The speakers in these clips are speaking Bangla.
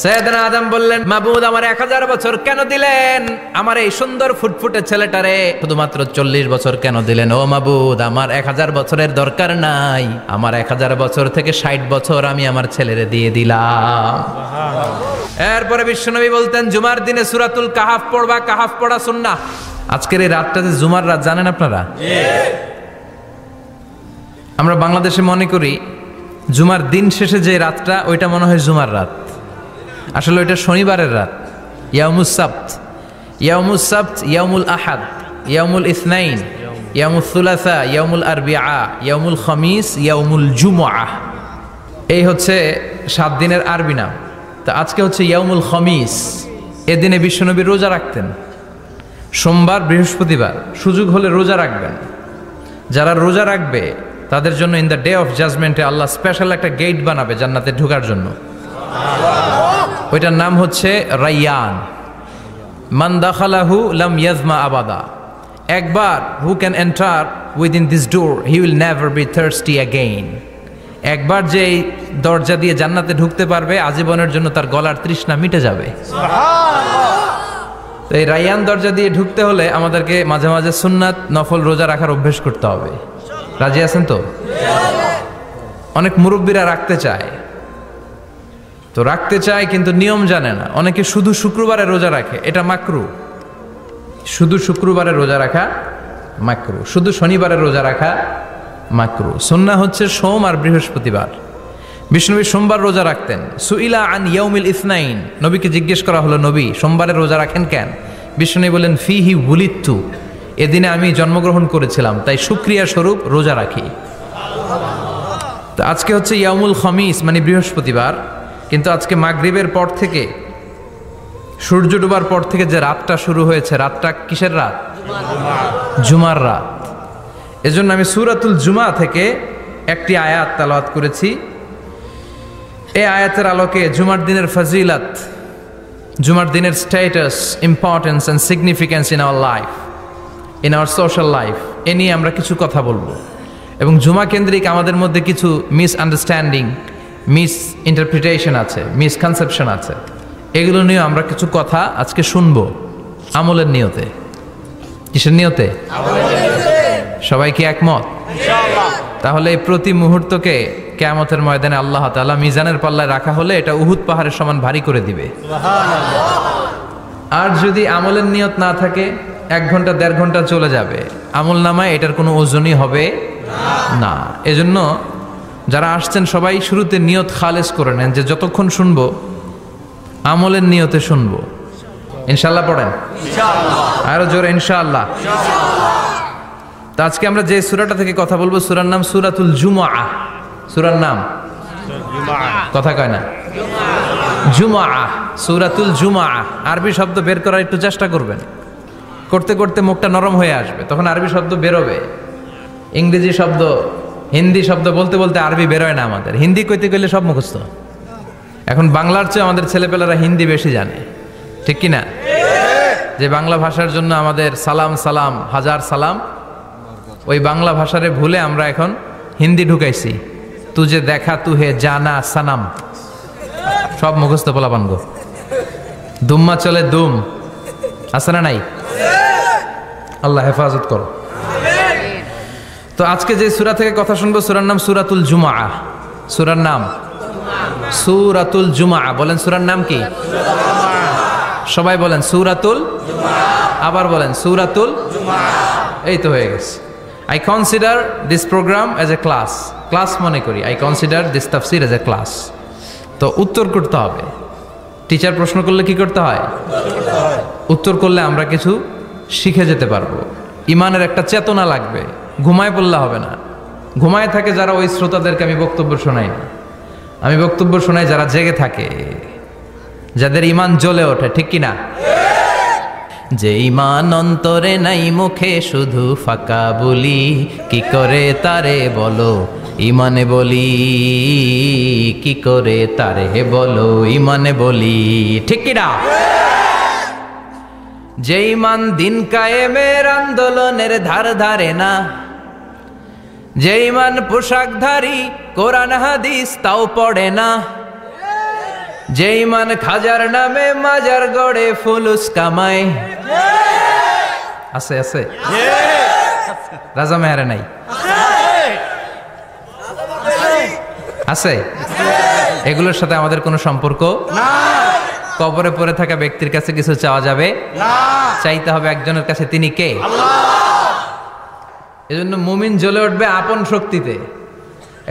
সাইয়েদনা আদম বললেন, মাবুদ আমার 1000 বছর কেন দিলেন? আমার এই সুন্দর ফুটফুটে ছেলেটারে শুধুমাত্র 40 বছর কেন দিলেন? ও মাবুদ, আমার 1000 বছরের দরকার নাই, আমার 1000 বছর থেকে 60 বছর আমি আমার ছেলেরে দিয়ে দিলাম। এরপরে বিশ্বনবী বলতেন, জুমার দিনে সূরাতুল কাহাফ পড়বা, কাহাফ পড়া সুন্নাহ। আজকের এই রাতটা যে জুমার রাত, জানেন আপনারা? আমরা বাংলাদেশে মনে করি জুমার দিন শেষে যে রাতটা, ওইটা মনে হয় জুমার রাত। আসলে ওইটা শনিবারের রাত। ইয়াউমুস সাবত, ইয়াউমুস সাবত, ইয়াউমুল আহাদ, ইয়াউমুল ইসনাইন, ইয়াউমুল সুলাসা, ইয়াউমুল আরবিআ, ইয়াউমুল খামিস, ইয়াউমুল জুমআহ। এই হচ্ছে 7 দিনের আরবি নাম। তো আজকে হচ্ছে ইয়াউমুল খামিস। এদিনে বিশ্বনবী রোজা রাখতেন, সোমবার বৃহস্পতিবার। সুযোগ হলে রোজা রাখবেন। যারা রোজা রাখবে তাদের জন্য ইন দ্য ডে অফ জাজমেন্টে আল্লাহ স্পেশাল একটা গেট বানাবে জান্নাতে ঢোকার জন্য। ওইটার নাম হচ্ছে রাইয়ান। মান দাখালাহু লাম ইয়াজমা আবাদা। একবার who can enter within this door he will never be thirsty again. একবার যে এই দরজা দিয়ে জান্নাতে ঢুকতে পারবে, আজীবনের জন্য তার গলার তৃষ্ণা মিটে যাবে। তো এই রাইয়ান দরজা দিয়ে ঢুকতে হলে আমাদেরকে মাঝে মাঝে সুন্নাত নফল রোজা রাখার অভ্যেস করতে হবে। রাজি আছেন তো? অনেক মুরব্বীরা রাখতে চায়, তো রাখতে চায় কিন্তু নিয়ম জানে না। অনেকে শুধু শুক্রবারে রোজা রাখে, এটা মাকরু। শুধু শুক্রবারে রোজা রাখা মাকরু, শুধু শনিবারে রোজা রাখা মাকরু। সুন্নাহ হচ্ছে সোম আর বৃহস্পতিবার। বিষ্ণুনবী সোমবার রোজা রাখতেন। সুইলা আন ইয়াউমিল ইসনাইন, নবীকে জিজ্ঞেস করা হলো, নবী সোমবারে রোজা রাখেন কেন? বিষ্ণুনবী বলেন, ফিহি বুলিত্তু, এদিনে আমি জন্মগ্রহণ করেছিলাম, তাই শুকরিয়া স্বরূপ রোজা রাখি। তো আজকে হচ্ছে ইয়াউমুল খামিস মানে বৃহস্পতিবার, কিন্তু আজকে মাগরিবের পর থেকে, সূর্য ডোবার পর থেকে যে রাতটা শুরু হয়েছে, রাতটা কিসের রাত? জুমার রাত। এজন্য আমি সূরাতুল জুমা থেকে একটি আয়াত তেলাওয়াত করেছি। এই আয়াতের আলোকে জুমার দিনের ফজিলত, জুমার দিনের status, importance and significance in our life, in our social life, এ নিয়ে আমরা কিছু কথা বলবো। এবং জুমা কেন্দ্রিক আমাদের মধ্যে কিছু মিসআন্ডারস্ট্যান্ডিং, মিস ইন্টারপ্রিটেশন আছে, মিসকনসেপশন আছে। এগুলো নিয়ে আমরা কিছু কথা আজকে শুনবো আমলের নিয়তে। কিসের নিয়তে? সবাই কি একমত? তাহলে এই প্রতি মুহূর্তকে কিয়ামতের ময়দানে আল্লাহ তাআলা মিজানের পাল্লায় রাখা হলে এটা উহুদ পাহাড়ের সমান ভারী করে দিবে। আর যদি আমলের নিয়ত না থাকে, 1 ঘন্টা 1.5 ঘন্টা চলে যাবে, আমল নামায় এটার কোনো ওজনই হবে না। এজন্য যারা আসছেন সবাই শুরুতে নিয়ত খালেস করে নেন যে যতক্ষণ শুনবো আমলের নিয়তে শুনবো। ইনশাআল্লাহ পড়েন, আরো জোরে ইনশাআল্লাহ। তো আজকে আমরা যে সূরাটা থেকে কথা বলবো, সূরার নাম সূরাতুল জুমআহ। সূরার নাম কথা কয় না, জুমআহ, সূরাতুল জুমআহ। আরবি শব্দ বের করার একটু চেষ্টা করবেন, করতে করতে মুখটা নরম হয়ে আসবে, তখন আরবি শব্দ বেরোবে। ইংরেজি শব্দ, হিন্দি শব্দ বলতে বলতে আরবি বেরোয় না আমাদের। হিন্দি কইতে গেলে সব মুখস্থ। এখন বাংলার চেয়ে আমাদের ছেলেপেলেরা হিন্দি বেশি জানে, ঠিক কি না? যে বাংলা ভাষার জন্য আমাদের সালাম সালাম হাজার সালাম, ওই বাংলা ভাষারে ভুলে আমরা এখন হিন্দি ঢুকাইছি। তুজে দেখা তুহে জানা সানাম, সব মুখস্থ পোলাপান গো। দুম্মা চলে দুম, আছে না নাই? আল্লাহ হেফাজত করো। তো আজকে যে সূরা থেকে কথা শুনবো, সূরার নাম সূরাতুল জুমআহ। সূরার নাম সূরাতুল জুমআহ। বলেন সূরার নাম কি? সবাই বলেন সূরাতুল জুমআহ। আবার বলেন সূরাতুল জুমআহ। এই তো হয়ে গেছে। I consider this program as a class. Class মনে করি। I consider this tafsir as a class. তো উত্তর করতে হবে। টিচার প্রশ্ন করলে কি করতে হয়? উত্তর করলে আমরা কিছু শিখে যেতে পারবো। ইমানের একটা চেতনা লাগবে। ঘুমায় পড়লে হবে না। ঘুমায় থাকে যারা, ওই শ্রোতাদেরকে আমি বক্তব্য শোনাই না। আমি বক্তব্য শোনাই যারা জেগে থাকে, যাদের ইমান জ্বলে ওঠে, ঠিক কিনা? যে ইমান অন্তরে নাই, মুখে শুধু ফাঁকা বলি, কি করে তারে বলো ইমানে বলি, কি করে তারে বলো ইমানে বলি, ঠিক কিনা? যে ইমান দিন কায়েমের আন্দোলনের ধার ধারে না, যে ইমান পোশাকধারী কোরআন হাদিস তাও পড়ে না, যে ইমান খাজার নামে মাজার গড়ে ফুলুস কামায়। আছে আছে রাজা মেহারে নাই আছে? এগুলোর সাথে আমাদের কোনো সম্পর্ক না। কবরে পড়ে থাকা ব্যক্তির কাছে কিছু চাওয়া যাবে না, চাইতে হবে একজনের কাছে, তিনি কে? এজন্য মুমিন জ্বলে উঠবে আপন শক্তিতে।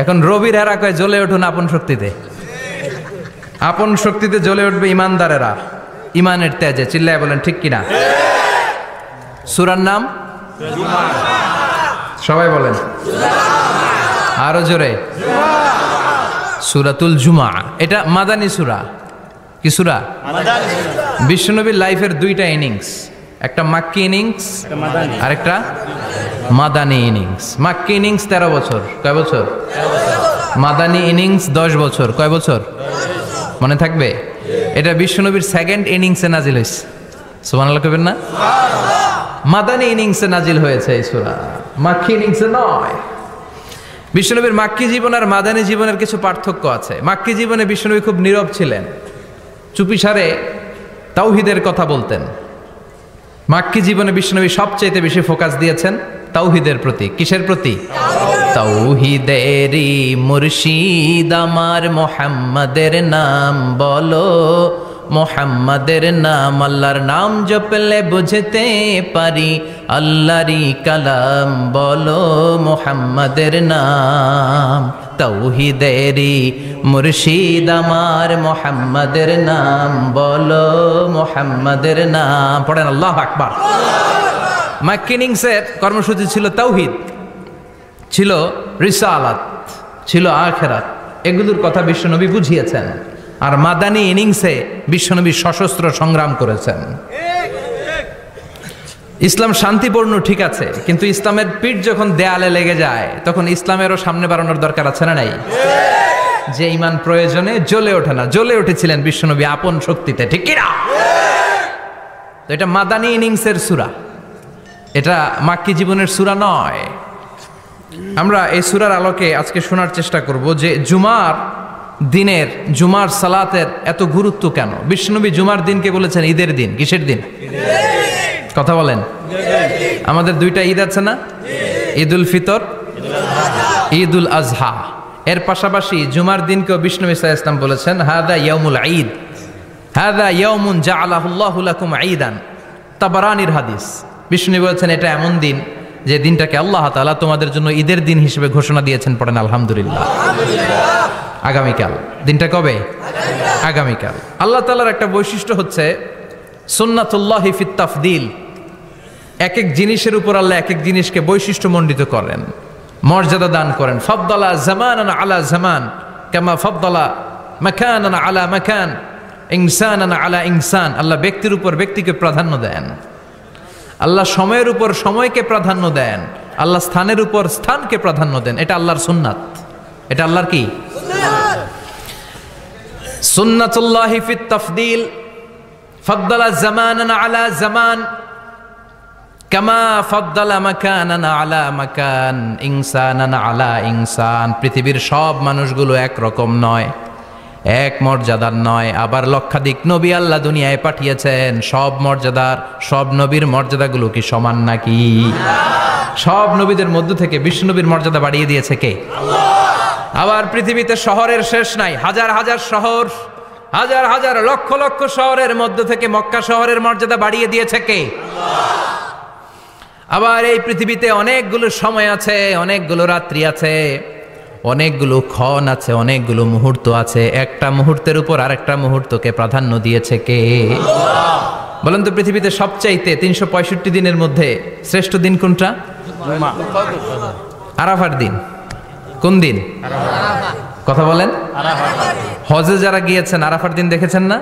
এখন রবির হেরা কয় জ্বলে উঠুন আপন শক্তিতে। আপন শক্তিতে জ্বলে উঠবে ইমানদারেরা ইমানের তেজে। চিল্লায় বলেন ঠিক কিনা? সূরার নাম সবাই বলেন আরো জোরে, সূরাতুল জুমআ। এটা মাদানী সূরা। কি সূরা? বিশ্বনবীর লাইফের দুইটা ইনিংস, একটা মাক্কি ইনিংস আর একটা মাদানী ইনিংস। মাক্কি ইনিংস 13 বছর। কয় বছর? মাদানী ইনিংস 10 বছর। কয় বছর মনে থাকবে? এটা বিশ্বনবীর সেকেন্ড ইনিংসে নাজিল হয়েছে। সুবহানাল্লাহ কইবেন না? মাদানী ইনিংসে নাজিল হয়েছে এই সূরা, মাক্কি ইনিংসে নয়। বিশ্বনবীর মাক্কি জীবন আর মাদানী জীবনের কিছু পার্থক্য আছে। মাক্কি জীবনে বিশ্বনবী খুব নীরব ছিলেন, চুপিসারে তাওহীদের কথা বলতেন। মাক্কি জীবনে বিশ্বনবী সবচেয়ে বেশি ফোকাস দিয়েছেন তাওহীদের প্রতি। কিসের প্রতি? তাওহীদেরই মুর্শিদ আমার মুহাম্মাদের নাম বলো, মুহাম্মাদের নাম আল্লাহর নাম জপলে বুঝতে পারি, আল্লাহরই কালাম বলো মুহাম্মাদের নাম। তাওহীদেরই মুর্শিদ আমার মুহাম্মাদের নাম বলো, মুহাম্মাদের নাম। পড়েন আল্লাহু আকবার। মাক্কি ইনিংসের কর্মসূচি ছিল তাওহীদ, ছিল রিসালাত, ছিল আখিরাত। এগুলোর কথা বিশ্বনবী বুঝিয়েছেন। আর মাদানী ইনিংসে বিশ্বনবী সশস্ত্র সংগ্রাম করেছেন। ইসলাম শান্তিপূর্ণ ঠিক আছে, কিন্তু ইসলামের পিঠ যখন দেয়ালে লেগে যায় তখন ইসলামেরও সামনে বাড়ানোর দরকার আছে না নাই? যে ইমান প্রয়োজনে জ্বলে ওঠে না, জ্বলে উঠেছিলেন বিশ্বনবী আপন শক্তিতে। ঠিক কি না? তো এটা মাদানী ইনিংসের সূরা, এটা মাক্কি জীবনের সূরা নয়। আমরা এই সূরার আলোকে আজকে শোনার চেষ্টা করব যে জুমার দিনের, জুমার সালাতের এত গুরুত্ব কেন। বিশ্বনবী জুমার দিনকে বলেছেন ঈদের দিন। কিসের দিন? কথা বলেন। আমাদের দুইটা ঈদ আছে না? ঈদুল ফিতর, ঈদুল আজহা। এর পাশাপাশি জুমার দিনকেও বিশ্বনবী সাল্লাল্লাহু আলাইহি ওয়াসাল্লাম বলেছেন হাদা ইয়াউমুল ঈদ, হাদা ইয়াউমুন জাআলাহুল্লাহু লাকুম ঈদান। তাবারানির হাদিস। বিশ্বনবী বলেছেন এটা এমন দিন যে দিনটাকে আল্লাহ তাআলা তোমাদের জন্য ঈদের দিন হিসেবে ঘোষণা দিয়েছেন। পড়েন আলহামদুলিল্লাহ। আগামীকাল। দিনটা কবে? আগামীকাল। আল্লাহ তাআলার একটা বৈশিষ্ট্য হচ্ছে সুন্নাতুল্লাহি ফিত তাফদিল। এক এক জিনিসের উপর আল্লাহ এক এক জিনিসকে বৈশিষ্ট্যমণ্ডিত করেন, মর্যাদা দান করেন। ফাদ্দালা জামানান আলা জামান কামা ফাদ্দালা মাকানান আলা মাকান, ইনসানান আলা ইনসান। আল্লাহ ব্যক্তির উপর ব্যক্তিকে প্রাধান্য দেন, আল্লাহ সময়ের উপর সময়কে প্রাধান্য দেন, আল্লাহ স্থানের উপর স্থানকে প্রাধান্য দেন। এটা আল্লাহর সুন্নাত। এটা আল্লাহর কি? সুন্নাতুল্লাহি ফিত তাফদিল। ফাদ্দালা জামানান আলা জামান কামা ফাদ্দালা মাকানান আলা মাকান, ইনসানান আলা ইনসান। পৃথিবীর সব মানুষগুলো একরকম নয়, এক মর্যাদার নয়। আবার লক্ষাধিক নবী আল্লাহ দুনিয়ায় পাঠিয়েছেন। সব মর্যাদার, সব নবীর মর্যাদাগুলো কি সমান নাকি? সব নবীদের মধ্য থেকে বিশ্বনবীর মর্যাদা বাড়িয়ে দিয়েছে কে? আল্লাহ। আবার পৃথিবীতে শহরের শেষ নাই। হাজার হাজার শহর, হাজার হাজার লক্ষ লক্ষ শহরের মধ্য থেকে মক্কা শহরের মর্যাদা বাড়িয়ে দিয়েছে কে? আল্লাহ। আবার এই পৃথিবীতে অনেকগুলো সময় আছে, অনেকগুলো রাত্রি আছে, অনেকগুলো ক্ষণ আছে, অনেকগুলো মুহূর্ত আছে। একটা মুহূর্তের উপর আরেকটা মুহূর্তকে প্রাধান্য দিয়েছে কে? আল্লাহ। বলেন তো পৃথিবীতে সবচাইতে 365 দিনের মধ্যে শ্রেষ্ঠ দিন কোনটা? আরাফার দিন। কোন দিন? কথা বলেন। হজে যারা গিয়েছেন আরাফার দিন দেখেছেন না?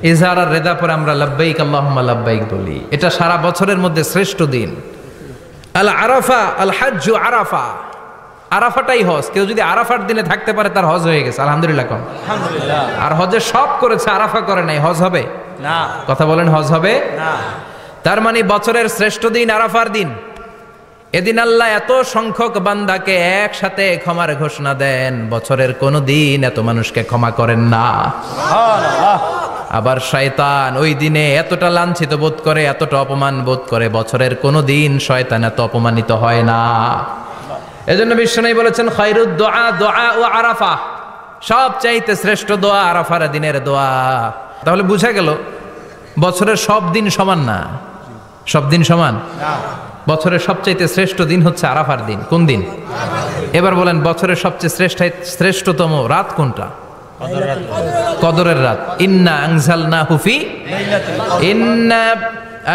ইজহার আর রেদা পরে আমরা লাব্বাইক আল্লাহুম্মা লাব্বাইক বলি। এটা সারা বছরের মধ্যে শ্রেষ্ঠ দিন। আল আরাফা আল হাজ্জু আরাফা। আরাফাটাই হজ। কেউ যদি আরাফার দিনে থাকতে পারে তার হজ হয়ে গেছে। আলহামদুলিল্লাহ কোন? আলহামদুলিল্লাহ। আর হজে সব করেছে, আরাফা করে নাই, হজ হবে না। কথা বলেন, হজ হবে না। তার মানে বছরের শ্রেষ্ঠ দিন আরাফার দিন। এদিন আল্লাহ এত সংখ্যক বান্দাকে একসাথে ক্ষমার ঘোষণা দেন, বছরের কোনো দিন এত মানুষকে ক্ষমা করেন না। আবার শয়তান ওই দিনে এতটা লাঞ্ছিত বোধ করে, এতটা অপমান বোধ করে, বছরের কোনো দিন শয়তান এত অপমানিত হয় না। এজন্য বিশ্বনবী বলেছেন খায়রুদ দুআ দুআ ও আরাফা, সবচাইতে শ্রেষ্ঠ দোয়া আরাফার দিনের দোয়া। তাহলে বুঝা গেল বছরের সব দিন সমান না। সব দিন সমান না। বছরের সবচাইতে শ্রেষ্ঠ দিন হচ্ছে আরাফার দিন। কোন দিন? এবার বলেন বছরের সবচেয়ে শ্রেষ্ঠতম রাত কোনটা? কদরের রাত। ইন্না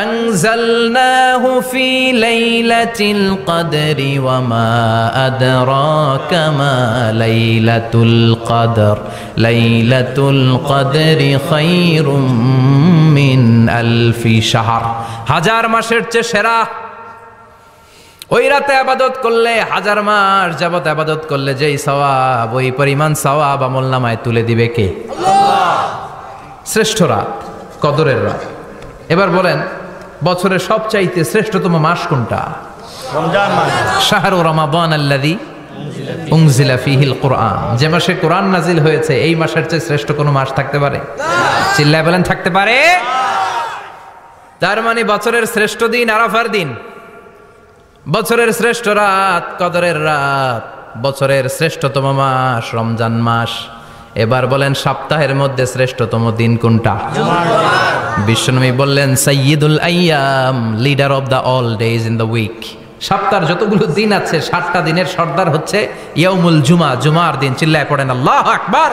আনজালনাহু ফি লাইলাতিল কদরি ওয়া মা আদরাকা মা লাইলাতুল কদর লাইলাতুল কদরি খায়রুম মিন আলফি শাহর। হাজার মাসের চেয়ে সেরা। ওই রাতে আবাদত করলে, হাজার মাস যাবত আবাদত করলে যেই সওয়াব, ওই পরিমাণ সওয়াব আমলনামায় তুলে দিবে কে? আল্লাহ। শ্রেষ্ঠ রাত কদরের রাত। এবার বলেন বছরের সবচাইতে শ্রেষ্ঠতম মাস কোনটা? রমজান মাস। শাহরু রমাদান আল্লাযী উনজিলা ফীহিল কুরআন। যে মাসে কোরআন নাজিল হয়েছে, এই মাসের চেয়ে শ্রেষ্ঠ কোনো মাস থাকতে পারে? চিল্লায় বলেন থাকতে পারে? তার মানে বছরের শ্রেষ্ঠ দিন আরাফার দিন, বছরের শ্রেষ্ঠ রাত কদরের রাত, বছরের শ্রেষ্ঠতম মাস রমজান মাস। এবার বলেন সপ্তাহের মধ্যে শ্রেষ্ঠতম দিন কোনটা? বিশ্বনবী বললেন সাইয়্যিদুল আইয়াম, leader of the all days in the week. সপ্তাহের যতগুলো দিন আছে 7টা দিনের সর্দার হচ্ছে ইয়াউমুল জুমা, জুমার দিন। চিল্লায় পড়েন আল্লাহু আকবার।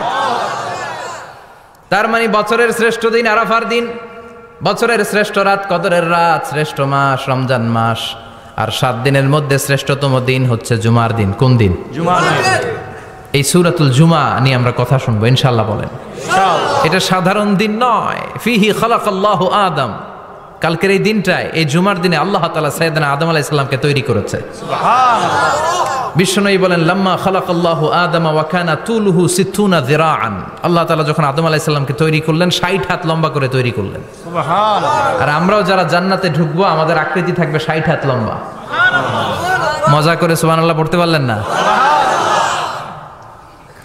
তার মানে বছরের শ্রেষ্ঠ দিন আরাফার দিন, বছরের শ্রেষ্ঠ রাত কদরের রাত, শ্রেষ্ঠ মাস রমজান মাস, আর 7 দিনের মধ্যে শ্রেষ্ঠতম দিন হচ্ছে জুমার দিন। কোন দিন? জুমার দিন। এই সূরাতুল জুমা নিয়ে আমরা কথা শুনবো ইনশাআল্লাহ। বলেন এটা সাধারণ দিন নয়। ফিহি খালাকাল্লাহু আদম। কালকের এই দিনটায়, এই জুমার দিনে আল্লাহ তাআলা সাইয়েদনা আদম আলাইহিস সালামকে তৈরি করেছে। সুবহানাল্লাহ। বিশ্বনবী বলেন লাম্মা খালাকাল্লাহু আদম ওয়া কানা তুলুহু 60 যিরাআন। আল্লাহ তাআলা যখন আদম আলাইহিস সালামকে তৈরি করলেন 60 হাত লম্বা করে তৈরি করলেন। সুবহানাল্লাহ। আর আমরাও যারা জান্নাতে ঢুকবো আমাদের আকৃতি থাকবে 60 হাত লম্বা। সুবহানাল্লাহ। মজা করে সুবহানাল্লাহ পড়তে পারলেন না?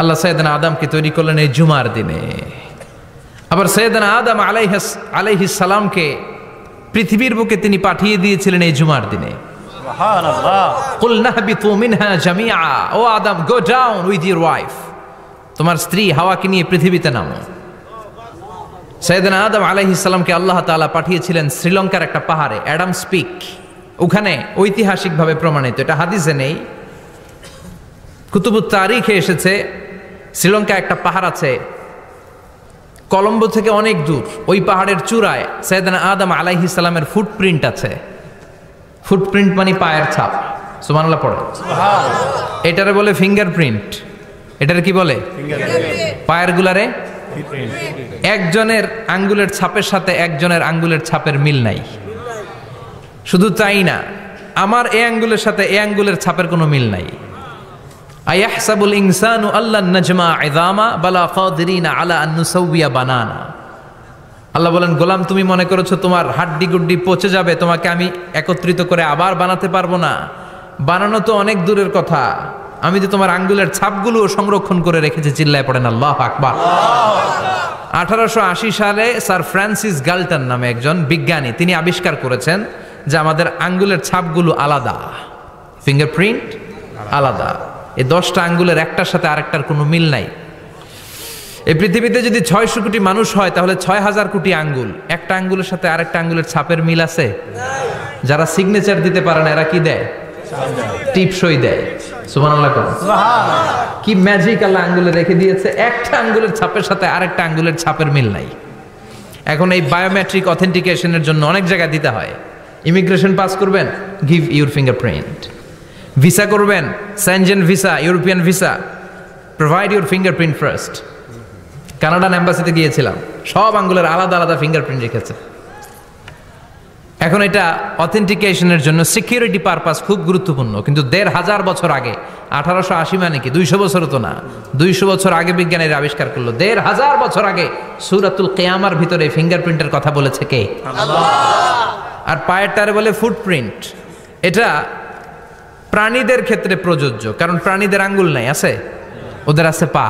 আল্লাহ সাইয়েদনা আদমকে তৈরি করলেন এই জুমার দিনে। আবার সাইয়েদনা আদম আলাইহিস সালামকে পৃথিবীর বুকে তিনি পাঠিয়ে দিয়েছিলেন এই জুমার দিনে। সুবহানাল্লাহ। কুল নাহবিতু মিনহা জামিআ। O Adam, go down with your wife. তোমার স্ত্রী হাওয়াকে নিয়ে পৃথিবীতে নামো। সাইয়েদনা আদম আলাইহিস সালামকে আল্লাহ তাআলা পাঠিয়েছিলেন শ্রীলঙ্কার একটা পাহাড়ে, অ্যাডামস পিক। ওখানে ঐতিহাসিকভাবে প্রমাণিত, এটা হাদিসে নেই, কুতুবুত তারিখে এসেছে। শ্রীলঙ্কা একটা পাহাড় আছে, কলম্বো থেকে অনেক দূর। ওই পাহাড়ের চূড়ায় সাইয়েদনা আদম আলাইহিস সালামের ফুটপ্রিন্ট আছে। ফুটপ্রিন্ট মানে পায়ের ছাপ। সুবহানাল্লাহ পড়ে। সুবহানাল্লাহ। এটারে বলে ফিঙ্গারপ্রিন্ট। এটারে কি বলে? পায়ের গুলারে একজনের আঙ্গুলের ছাপের সাথে একজনের আঙ্গুলের ছাপের মিল নাই। শুধু তাই না, আমার এই আঙ্গুলের সাথে এই আঙ্গুলের ছাপের কোনো মিল নাই। আয়াহসাবুল ইনসানু আল্লান নাজমা ইযামা বালা কাদিরিনা আলা আন নুসাউবিয়া বানানা। আল্লাহ বলেন গোলাম, তুমি মনে করেছো তোমার হাড্ডি গুড্ডি পচে যাবে, তোমাকে আমি একত্রিত করে আবার বানাতে পারবো না? বানানো তো অনেক দূরের কথা, আমি তো তোমার আঙ্গুলের ছাপগুলো সংরক্ষণ করে রেখেছি। চিল্লায় পড়েন আল্লাহু আকবার। 1880 সালে স্যার ফ্রান্সিস গাল্টন নামে একজন বিজ্ঞানী, তিনি আবিষ্কার করেছেন যে আমাদের আঙ্গুলের ছাপগুলো আলাদা, ফিঙ্গারপ্রিন্ট আলাদা। এই 10টা আঙ্গুলের একটার সাথে আরেকটার কোনো মিল নাই। এই পৃথিবীতে যদি 600 কোটি মানুষ হয় তাহলে 6000 কোটি আঙ্গুল, একটা আঙ্গুলের সাথে আরেকটা আঙ্গুলের ছাপের মিল আছে? যারা সিগনেচার দিতে পারে না এরা কি দেয়? টিপসই দেয়। সুবহানাল্লাহ। কি ম্যাজিক আল্লাহ আঙ্গুলে রেখে দিয়েছে, একটা আঙ্গুলের ছাপের সাথে আরেকটা আঙ্গুলের ছাপের মিল নাই। এখন এই বায়োমেট্রিক অথেন্টিকেশনের জন্য অনেক জায়গায় দিতে হয়। ইমিগ্রেশন পাস করবেন, গিভ ইউর ফিঙ্গারপ্রিন্ট। ভিসা করবেন, Schengen visa, European visa, provide your fingerprint first. Canadian এম্বাসিতে গিয়েছিলাম, সব আঙ্গুলের আলাদা আলাদা ফিঙ্গারপ্রিন্ট রেখেছে। এখন এটা অথেন্টিকেশনের জন্য সিকিউরিটি পারপাস খুব গুরুত্বপূর্ণ। কিন্তু 1500 বছর আগে, 1880 মানে কি 200 বছর তো না, 200 বছর আগে বিজ্ঞানীরা আবিষ্কার করলো। 1500 বছর আগে সূরাতুল কিয়ামার ভিতরে ফিঙ্গারপ্রিন্টের কথা বলেছে কে? আল্লাহ। আর পায়ের টারে বলে ফুটপ্রিন্ট। এটা প্রাণীদের ক্ষেত্রে প্রযোজ্য, কারণ প্রাণীদের আঙ্গুল নাই, আছে? ওদের আছে পা।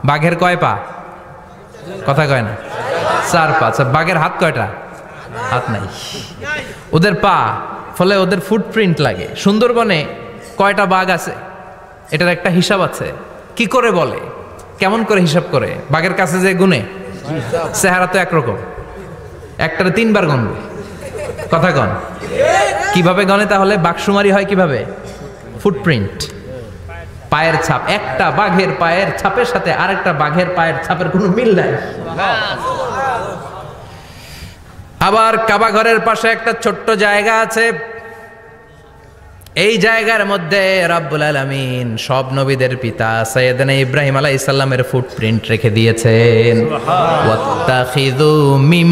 বাঘের কয় পা? কথা কয় না, 4 পা। বাঘের হাত কয়টা? হাত নাই, ওদের পা। ফলে ওদের ফুটপ্রিন্ট লাগে। সুন্দরবনে কয়টা বাঘ আছে এটার একটা হিসাব আছে। কি করে বলে, কেমন করে হিসাব করে? বাঘের কাছে যে গুনে, চেহারা তো একরকম, একটারে 3 বার গণবে। কথা কন, কিভাবে গনে তাহলে? বাঘসুমারি হয় কিভাবে? ফুটপ্রিন্ট, পায়ের ছাপ। একটা বাঘের পায়ের ছাপের সাথে আরেকটা বাঘের পায়ের ছাপের কোনো মিল নাই। আবার কাবা ঘরের পাশে একটা ছোট্ট জায়গা আছে, এই জায়গার মধ্যে রাব্বুল আলামিন সব নবীদের পিতা সাইয়েদনা ইব্রাহিম আলাইহিস সালামের ফুটপ্রিন্ট রেখে দিয়েছেন। ওয়াত্তাখিযু মিম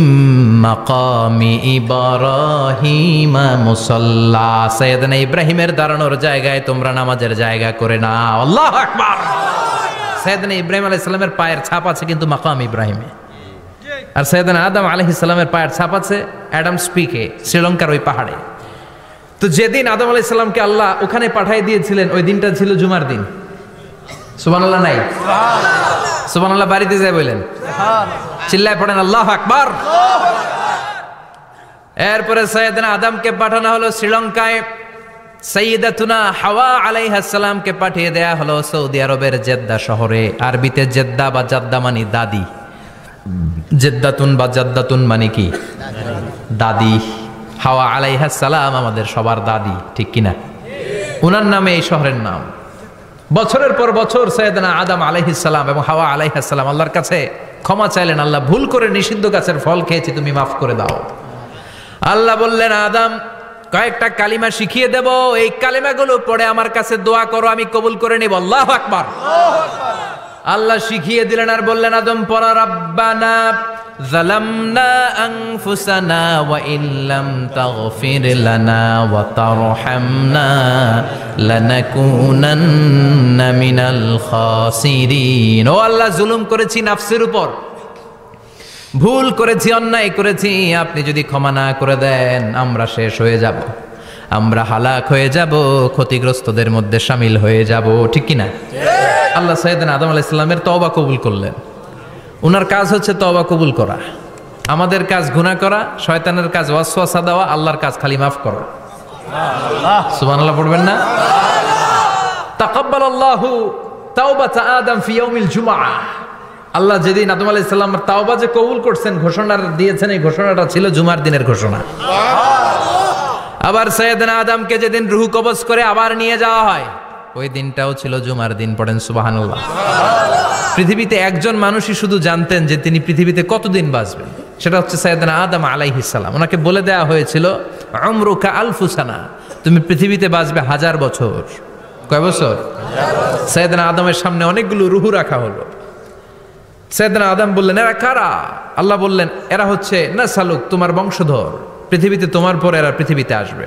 মাকামি ইব্রাহিম মুসাল্লা, সাইয়েদনা ইব্রাহিমের দাঁড়ানোর জায়গায় তোমরা নামাজের জায়গা করে নাও। আল্লাহু আকবার। সাইয়েদনা ইব্রাহিম আলাইহিস সালামের পায়ের ছাপ আছে কিন্তু মাকাম ইব্রাহিমে, আর সাইয়েদনা আদম আলাইহিস সালামের পায়ের ছাপ আছে অ্যাডামস পিকে, শ্রীলঙ্কার ওই পাহাড়ে। তো যেদিন আদম আলাইহিস সালামকে আল্লাহ ওখানে পাঠিয়ে দিয়েছিলেন, ওই দিনটা ছিল জুমার দিন। সুবহানাল্লাহ নাই? সুবহানাল্লাহ বাড়িতে যায় বলেন, চিল্লায় পড়েন আল্লাহু আকবার। এরপরে সাইয়েদনা আদমকে পাঠানো হলো শ্রীলঙ্কায়, সাইয়্যিদাতুনা হাওয়া আলাইহিস সালামকে পাঠিয়ে দেয়া হলো সৌদি আরবের জেদ্দা শহরে। আরবিতে জেদ্দা বা জাদ্দা মানে দাদি, জেদ্দাতুন বা জাদ্দাতুন মানে কি? দাদি। হাওয়া আলাইহিস সালাম আমাদের সবার দাদি, ঠিক কিনা? উনার নামে এই শহরের নাম। বছরের পর বছর সাইয়েদনা আদম আলাইহিস সালাম এবং হাওয়া আলাইহিস সালাম আল্লাহর কাছে ক্ষমা চাইলেন, আল্লাহ ভুল করে নিষিদ্ধ গাছের ফল খেয়েছি, তুমি মাফ করে দাও। আল্লাহ বললেন, আদম কয়েকটা কালিমা শিখিয়ে দেব, এই কালিমাগুলো পড়ে আমার কাছে দোয়া করো, আমি কবুল করে নিব। আল্লাহু আকবার। আল্লাহ শিখিয়ে দিলেন আর বললেন, আদম পড়া, রাব্বানা যালামনা আনফুসানা ওয়া ইল্লাম তাগফির লানা ওয়া তারহামনা লানাকুনান্না মিনাল খাসিরিন। ও আল্লাহ, জুলুম করেছি নাফসের উপর, ভুল করেছি, অন্যায় করেছি, আপনি যদি ক্ষমা না করে দেন আমরা শেষ হয়ে যাব, আমরা হালাক হয়ে যাব, ক্ষতিগ্রস্তদের মধ্যে শামিল হয়ে যাব, ঠিক কিনা? আল্লাহ সাইয়েদনা আদম আলাইহিস সালামের তওবা কবুল করলেন। উনার কাজ হচ্ছে তওবা কবুল করা, আমাদের কাজ গুনাহ করা, শয়তানের কাজ ওয়াসওয়াসা দেওয়া, আল্লাহর কাজ খালি মাফ করা। সুবহানাল্লাহ পড়বেন না? তাকাব্বালাল্লাহু তাওবাতা আদম ফি ইয়াউমিল জুমআহ। আল্লাহ যেদিন আদম আলাইহিস সালামের তাওবা যে কবুল করছেন, ঘোষণা দিয়েছেন, এই ঘোষণাটা ছিল জুমার দিনের ঘোষণা। আবার সাইয়েদনা আদমকে যেদিন রূহ কবজ করে আবার নিয়ে যাওয়া হয়, ওই দিনটাও ছিল জুমার দিন। পড়েন সুবহানাল্লাহ। পৃথিবীতে একজন মানুষই শুধু জানতেন যে তিনি পৃথিবীতে কতদিন বাঁচবেন, সেটা হচ্ছে সাইয়েদনা আদম আলাইহিস সালাম। ওনাকে বলে দেওয়া হয়েছিল, উমরুকা আলফু সানা, তুমি পৃথিবীতে বাঁচবে 1000 বছর। কয় বছর? সাইয়েদনা আদমের সামনে অনেকগুলো রূহ রাখা হলো। সাইয়েদনা আদম বললেন, এরা কারা? আল্লাহ বললেন, এরা হচ্ছে নাসালুক, তোমার বংশধর, পৃথিবীতে তোমার পর এরা পৃথিবীতে আসবে।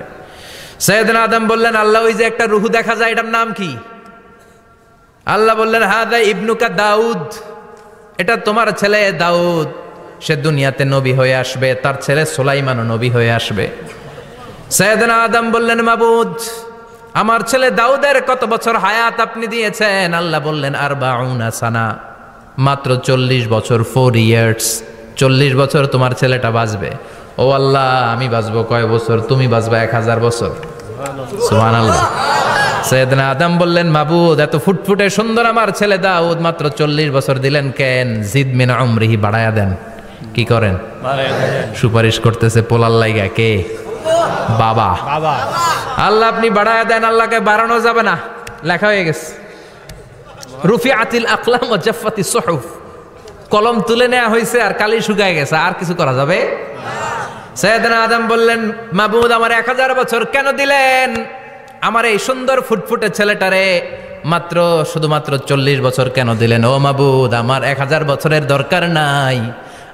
সাইয়েদনা আদম বললেন, আল্লাহ ওই যে একটা রূহ দেখা যায়, এটার নাম কি? আল্লাহ বললেন, হাদা ইবনুকা দাউদ, এটা তোমার ছেলে দাউদ, সে দুনিয়াতে নবী হয়ে আসবে, তার ছেলে সুলাইমানও নবী হয়ে আসবে। সাইয়েদনা আদম বললেন, মাবুদ আমার ছেলে দাউদের কত বছর হায়াত আপনি দিয়েছেন? আল্লাহ বললেন, 40 সানা, মাত্র 40 বছর, 4 ইয়ার্স, 40 বছর তোমার ছেলেটা বাঁচবে। ও আল্লাহ, আমি বাঁচবো কয় বছর? তুমি বাঁচবা 1000 বছর। সুবহানাল্লাহ। সাইয়েদনা আদম বললেন, মাবুদ এত ফুটফুটে সুন্দর আমার ছেলে দাউদ, মাত্র 40 বছর দিলেন কেন? জিদ মিন উমরিহি, বাড়ায়া দেন। কি করেন? সুপারিশ করতেছে পোলার লাইগা। কে? বাবা। আল্লাহ আপনি বাড়ায়া দেন। আল্লাহকে বাড়ানো যাবে না, লেখা হয়ে গেছে। রুফিআতিল আকলাম ওয়া জাফফাতিস সুহুফ, কলম তুলে নেওয়া হয়েছে আর কালি শুকায় গেছে, আর কিছু করা যাবে? সাইয়েদনা আদম বললেন, মাবুদ আমার 1000 বছর কেন দিলেন? আমার এই সুন্দর ফুটফুটে ছেলেটারে মাত্র শুধুমাত্র 40 বছর কেন দিলেন? ও মাবুদ, আমার 1000 বছরের দরকার নাই,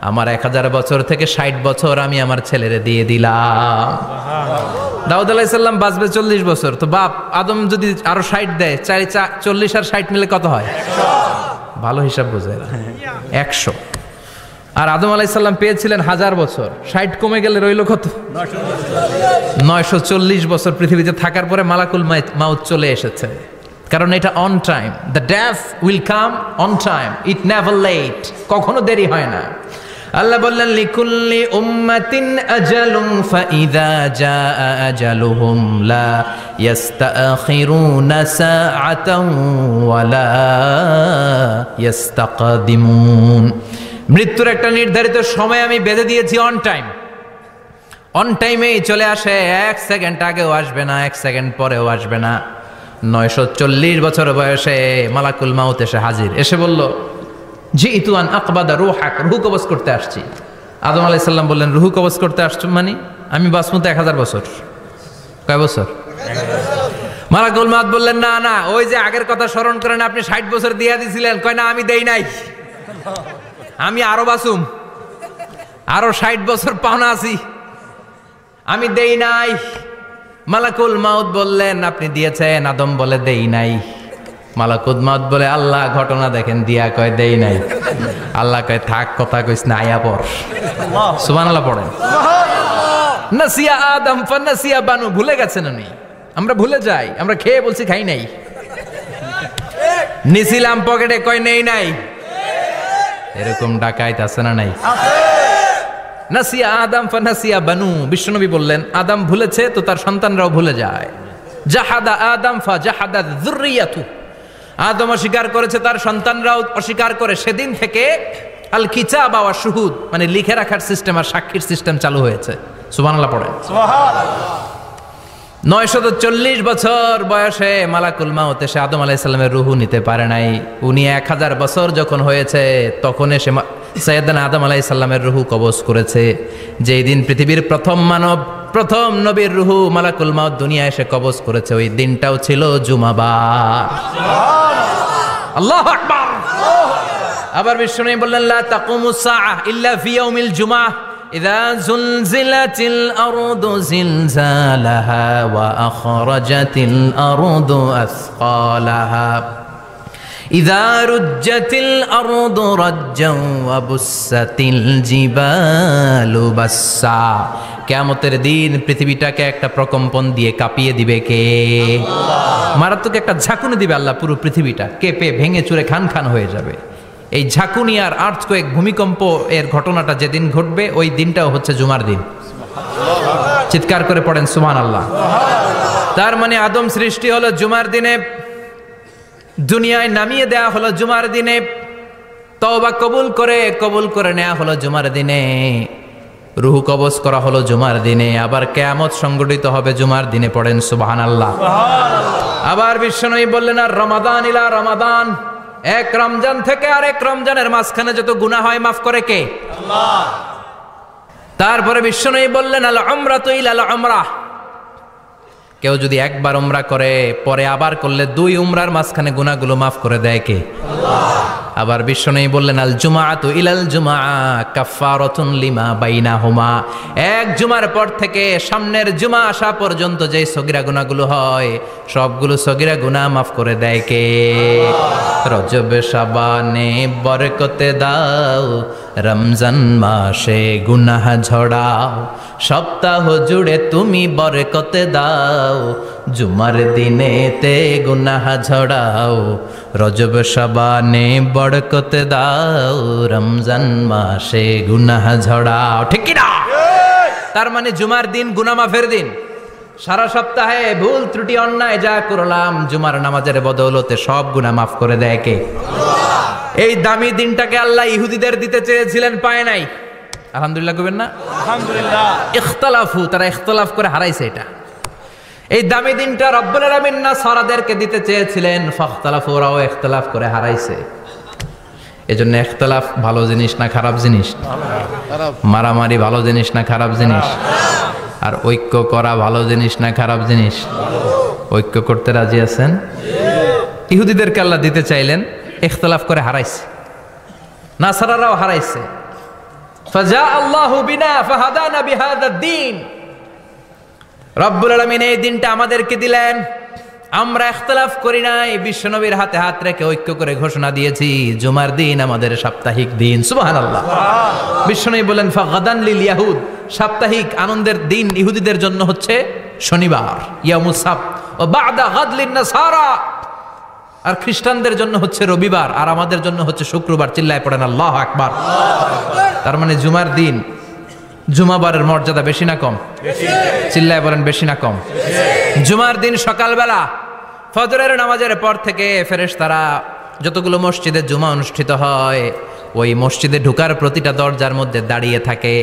আমার 1000 বছর থেকে 60 বছর আমি আমার ছেলেরে দিয়ে দিলাম। দাউদ আলাইহিস সালাম বাঁচবে 40 বছর, তো বাপ আদম যদি আরো 60 দেয়, 40 আর 60 মিলে কত হয়? ভালো হিসাব বোঝে, 100। আর আদম আলাইহিস সালাম পেয়েছিলেন 1000 বছর, 60 কমে গেলে রইল কত? 940 বছর পৃথিবীতে থাকার পরে মালাকুল মাউত চলে এসেছে, কারণ এটা on time. The death will come on time, it never late, কখনো দেরি হয় না। আল্লাহ বললেন লিকুল্লি উম্মাতিন আজালুন ফাইযা জাআ আজালুহুম লা ইস্তাখিরুনা সাআতান ওয়ালা ইস্তাকদিমুন। মৃত্যুর একটা নির্ধারিত সময় আমি বেঁধে দিয়েছি, অন টাইম। অন টাইমেই চলে আসে, 1 সেকেন্ড আগেও আসবে না, 1 সেকেন্ড পরেও আসবে না। 940 বছর বয়সে মালাকুল মাউত এসে হাজির, এসে বলল জিইতু আন আকবাদা রূহাক, রূহ কবজ করতে আসছি। আদম আলাইহিস সালাম বললেন রূহ কবজ করতে আসছো মানে? আমি বাঁচবো তো 1000 বছর। কয় বছর? মালাকুল মাউত বললেন না না, ওই যে আগের কথা স্মরণ করেন, আপনি 60 বছর দিয়ে দিয়েছিলেন। কয় না, আমি দেই নাই, আমি আরো বাঁচুম, আরো 60 বছর পাওনা আছি, আমি দেই নাই। মালাকুল মাউত বললেন আপনি দিয়েছেন। আদম বলে দেই নাই। মালাকুল মাউত বলে আল্লাহ ঘটনা দেখেন, দিয়া কয় দেই নাই। আল্লাহ কয় থাক, কথা কইস না, আয়া পড়। সুবহানাল্লাহ পড়েন। নাসিয়া আদম ফানাসিয়া বানু, ভুলে গেছেন উনি। আমরা ভুলে যাই, আমরা খেয়ে বলছি খাই নাই, নিছিলাম পকেটে, কয় নেই নাই। এরকম ডাকাইত আছে না নাই? নাসিয়া আদম ফানাসিয়া বানু। বিশ্বনবী বললেন আদম ভুলেছে তো তার সন্তানরাও ভুলে যায়। জাহাদা আদম ফা জাহাদা যুররিয়াতু, আদম অস্বীকার করেছে, তার সন্তানরাও অস্বীকার করে। সেদিন থেকে আল কিতাব ওয়া শুহুদ, মানে লিখে রাখার সিস্টেম আর সাক্ষীর সিস্টেম চালু হয়েছে। সুবহানাল্লাহ পড়েন। সুবহানাল্লাহ। 940 বছর বয়সে মালাকুল মাউত এসে আদম আলাইহিস সালামের রূহ নিতে পারে নাই। উনি 1000 বছর যখন হয়েছে তখন এসে সাইয়েদনা আদম আলাইহিস সালামের রূহ কবজ করেছে। যেই দিন পৃথিবীর প্রথম মানব, প্রথম নবীর রূহ মালাকুল মাউত দুনিয়া এসে কবজ করেছে, ওই দিনটাও ছিল জুমাবার। আল্লাহু আকবার। আবার বিশ্বনবী বললেন লা তাকুমুস সাআহ ইল্লা ফি ইয়াউমিল জুমআহ ইযা যুলজিলাতিল আরদু জিলজালাহা ওয়া আখরাজাতিল আরদু আসকালাহা ইযা রুজ্জাতিল আরদু রাজ্জান ওয়া বুসাতিল জিবালু বাসসা। কিয়ামতের দিন পৃথিবীটাকে একটা প্রকম্পন দিয়ে কাঁপিয়ে দিবে কে? আল্লাহ। মারাত্মক একটা ঝাঁকুনি দিবে আল্লাহ, পুরো পৃথিবীটা কেঁপে ভেঙে চুরে খান খান হয়ে যাবে। এই ঝাঁকুনি আর আর্থকোয়েক, ভূমিকম্প এর ঘটনাটা যেদিন ঘটবে ওই দিনটাও হচ্ছে জুমার দিন। চিৎকার করে পড়েন সুবহানাল্লাহ। তার মানে আদম সৃষ্টি হলো জুমার দিনে, দুনিয়ায় নামিয়ে দেয়া হলো জুমার দিনে, তওবা কবুল করে নেওয়া হলো জুমার দিনে, রূহ কবজ করা হলো জুমার দিনে, আবার কিয়ামত সংগঠিত হবে জুমার দিনে। পড়েন সুবহানাল্লাহ। আবার বিশ্বনবী বললেন আর রমাদান ইলা রমাদান, এক রমজান থেকে আরেক রমজানের মাঝখানে যত গুনাহ হয় মাফ করে কে? আল্লাহ। তারপরে বিশ্বনবী বললেন আল উমরাতু ইলাল উমরাহ, কেউ যদি একবার উমরা করে পরে আবার করলে 2 উমরার মাঝখানে গুনাহগুলো মাফ করে দেয় কে? আল্লাহ। আবার বিশ্বনবী বললেন আল জুমআতু ইলাল জুমআ কাফফারাতুন লিমা বাইনাহুমা, এক জুমার পর থেকে সামনের জুমা আসা পর্যন্ত যে সগীরা গুনাহগুলো হয় সবগুলো সগীরা গুনাহ মাফ করে দেয় কে? রজব শাবানে বরকতে দাও, রমজান মাসে গুনাহ ঝড়াও, সপ্তাহ জুড়ে তুমি বরকতে দাও, জুমার দিনেতে গুনাহ ঝড়াও, রজব শাবানে বরকতে দাও, রমজান মাসে গুনাহ ঝড়াও। ঠিক কি না? তার মানে জুমার দিন গুনাহ মাফের দিন। সারা সপ্তাহে ভুল ত্রুটি অন্যায় যা করলাম জুমার নামাজের বদৌলতে সব গুনাহ মাফ করে দেয় কে? আল্লাহ। এই দামি দিনটাকে আল্লাহ ইহুদিদের দিতে চেয়েছিলেন, পায় নাই। আলহামদুলিল্লাহ কইবেন না? আলহামদুলিল্লাহ। ইখতিলাফু, তারা ইখতিলাফ করে হারাইছে এটা। এই দামি দিনটা রব্বুল আলামিন নাসারাদেরকে দিতে চেয়েছিলেন, ফাখতালাফু, ওরাও ইখতিলাফ করে হারাইছে। এজন্য ইখতিলাফ ভালো জিনিস না খারাপ জিনিস? মারামারি ভালো জিনিস না খারাপ জিনিস? আর ঐক্য করা ভালো জিনিস না খারাপ জিনিস? ঐক্য করতে রাজি আছেন? ইহুদিদেরকে আল্লাহ দিতে চাইলেন, ইখতিলাফ করে হারাইছে, নাসারারাও হারাইছে। ফাজা আল্লাহু বিনা ফাহাদানা বিহাদা দ্বীন, রব্বুল আলামিন এই দিনটা আমাদেরকে দিলেন, আমরা ইখতিলাফ করি নাই, বিশ্বনবীর হাতে হাত রেখে ঐক্য করে ঘোষণা দিয়েছি জুমার দিন আমাদের সাপ্তাহিক দিন। সুবহানাল্লাহ। বিশ্বনবী বলেন ফাগাদান লিল ইয়াহুদ, সাপ্তাহিক আনন্দের দিন ইহুদিদের জন্য হচ্ছে শনিবার ইয়াউমুস সাbt, ও বাদা গাদ লিন নাসারা, আর খ্রিস্টানদের জন্য হচ্ছে রবিবার, আর আমাদের জন্য হচ্ছে শুক্রবার। চিল্লায় পড়েন আল্লাহু আকবার। তার মানে জুমার দিন জুমাবারের মর্যাদা বেশি না কম? চিল্লায় বলেন বেশি না কম? জুমার দিন সকালবেলা ফজরের নামাজের পর থেকে ফেরেশতারা যতগুলো মসজিদে জুমা অনুষ্ঠিত হয় ওই মসজিদে ঢোকার প্রতিটা দরজার মধ্যে দাঁড়িয়ে থাকে।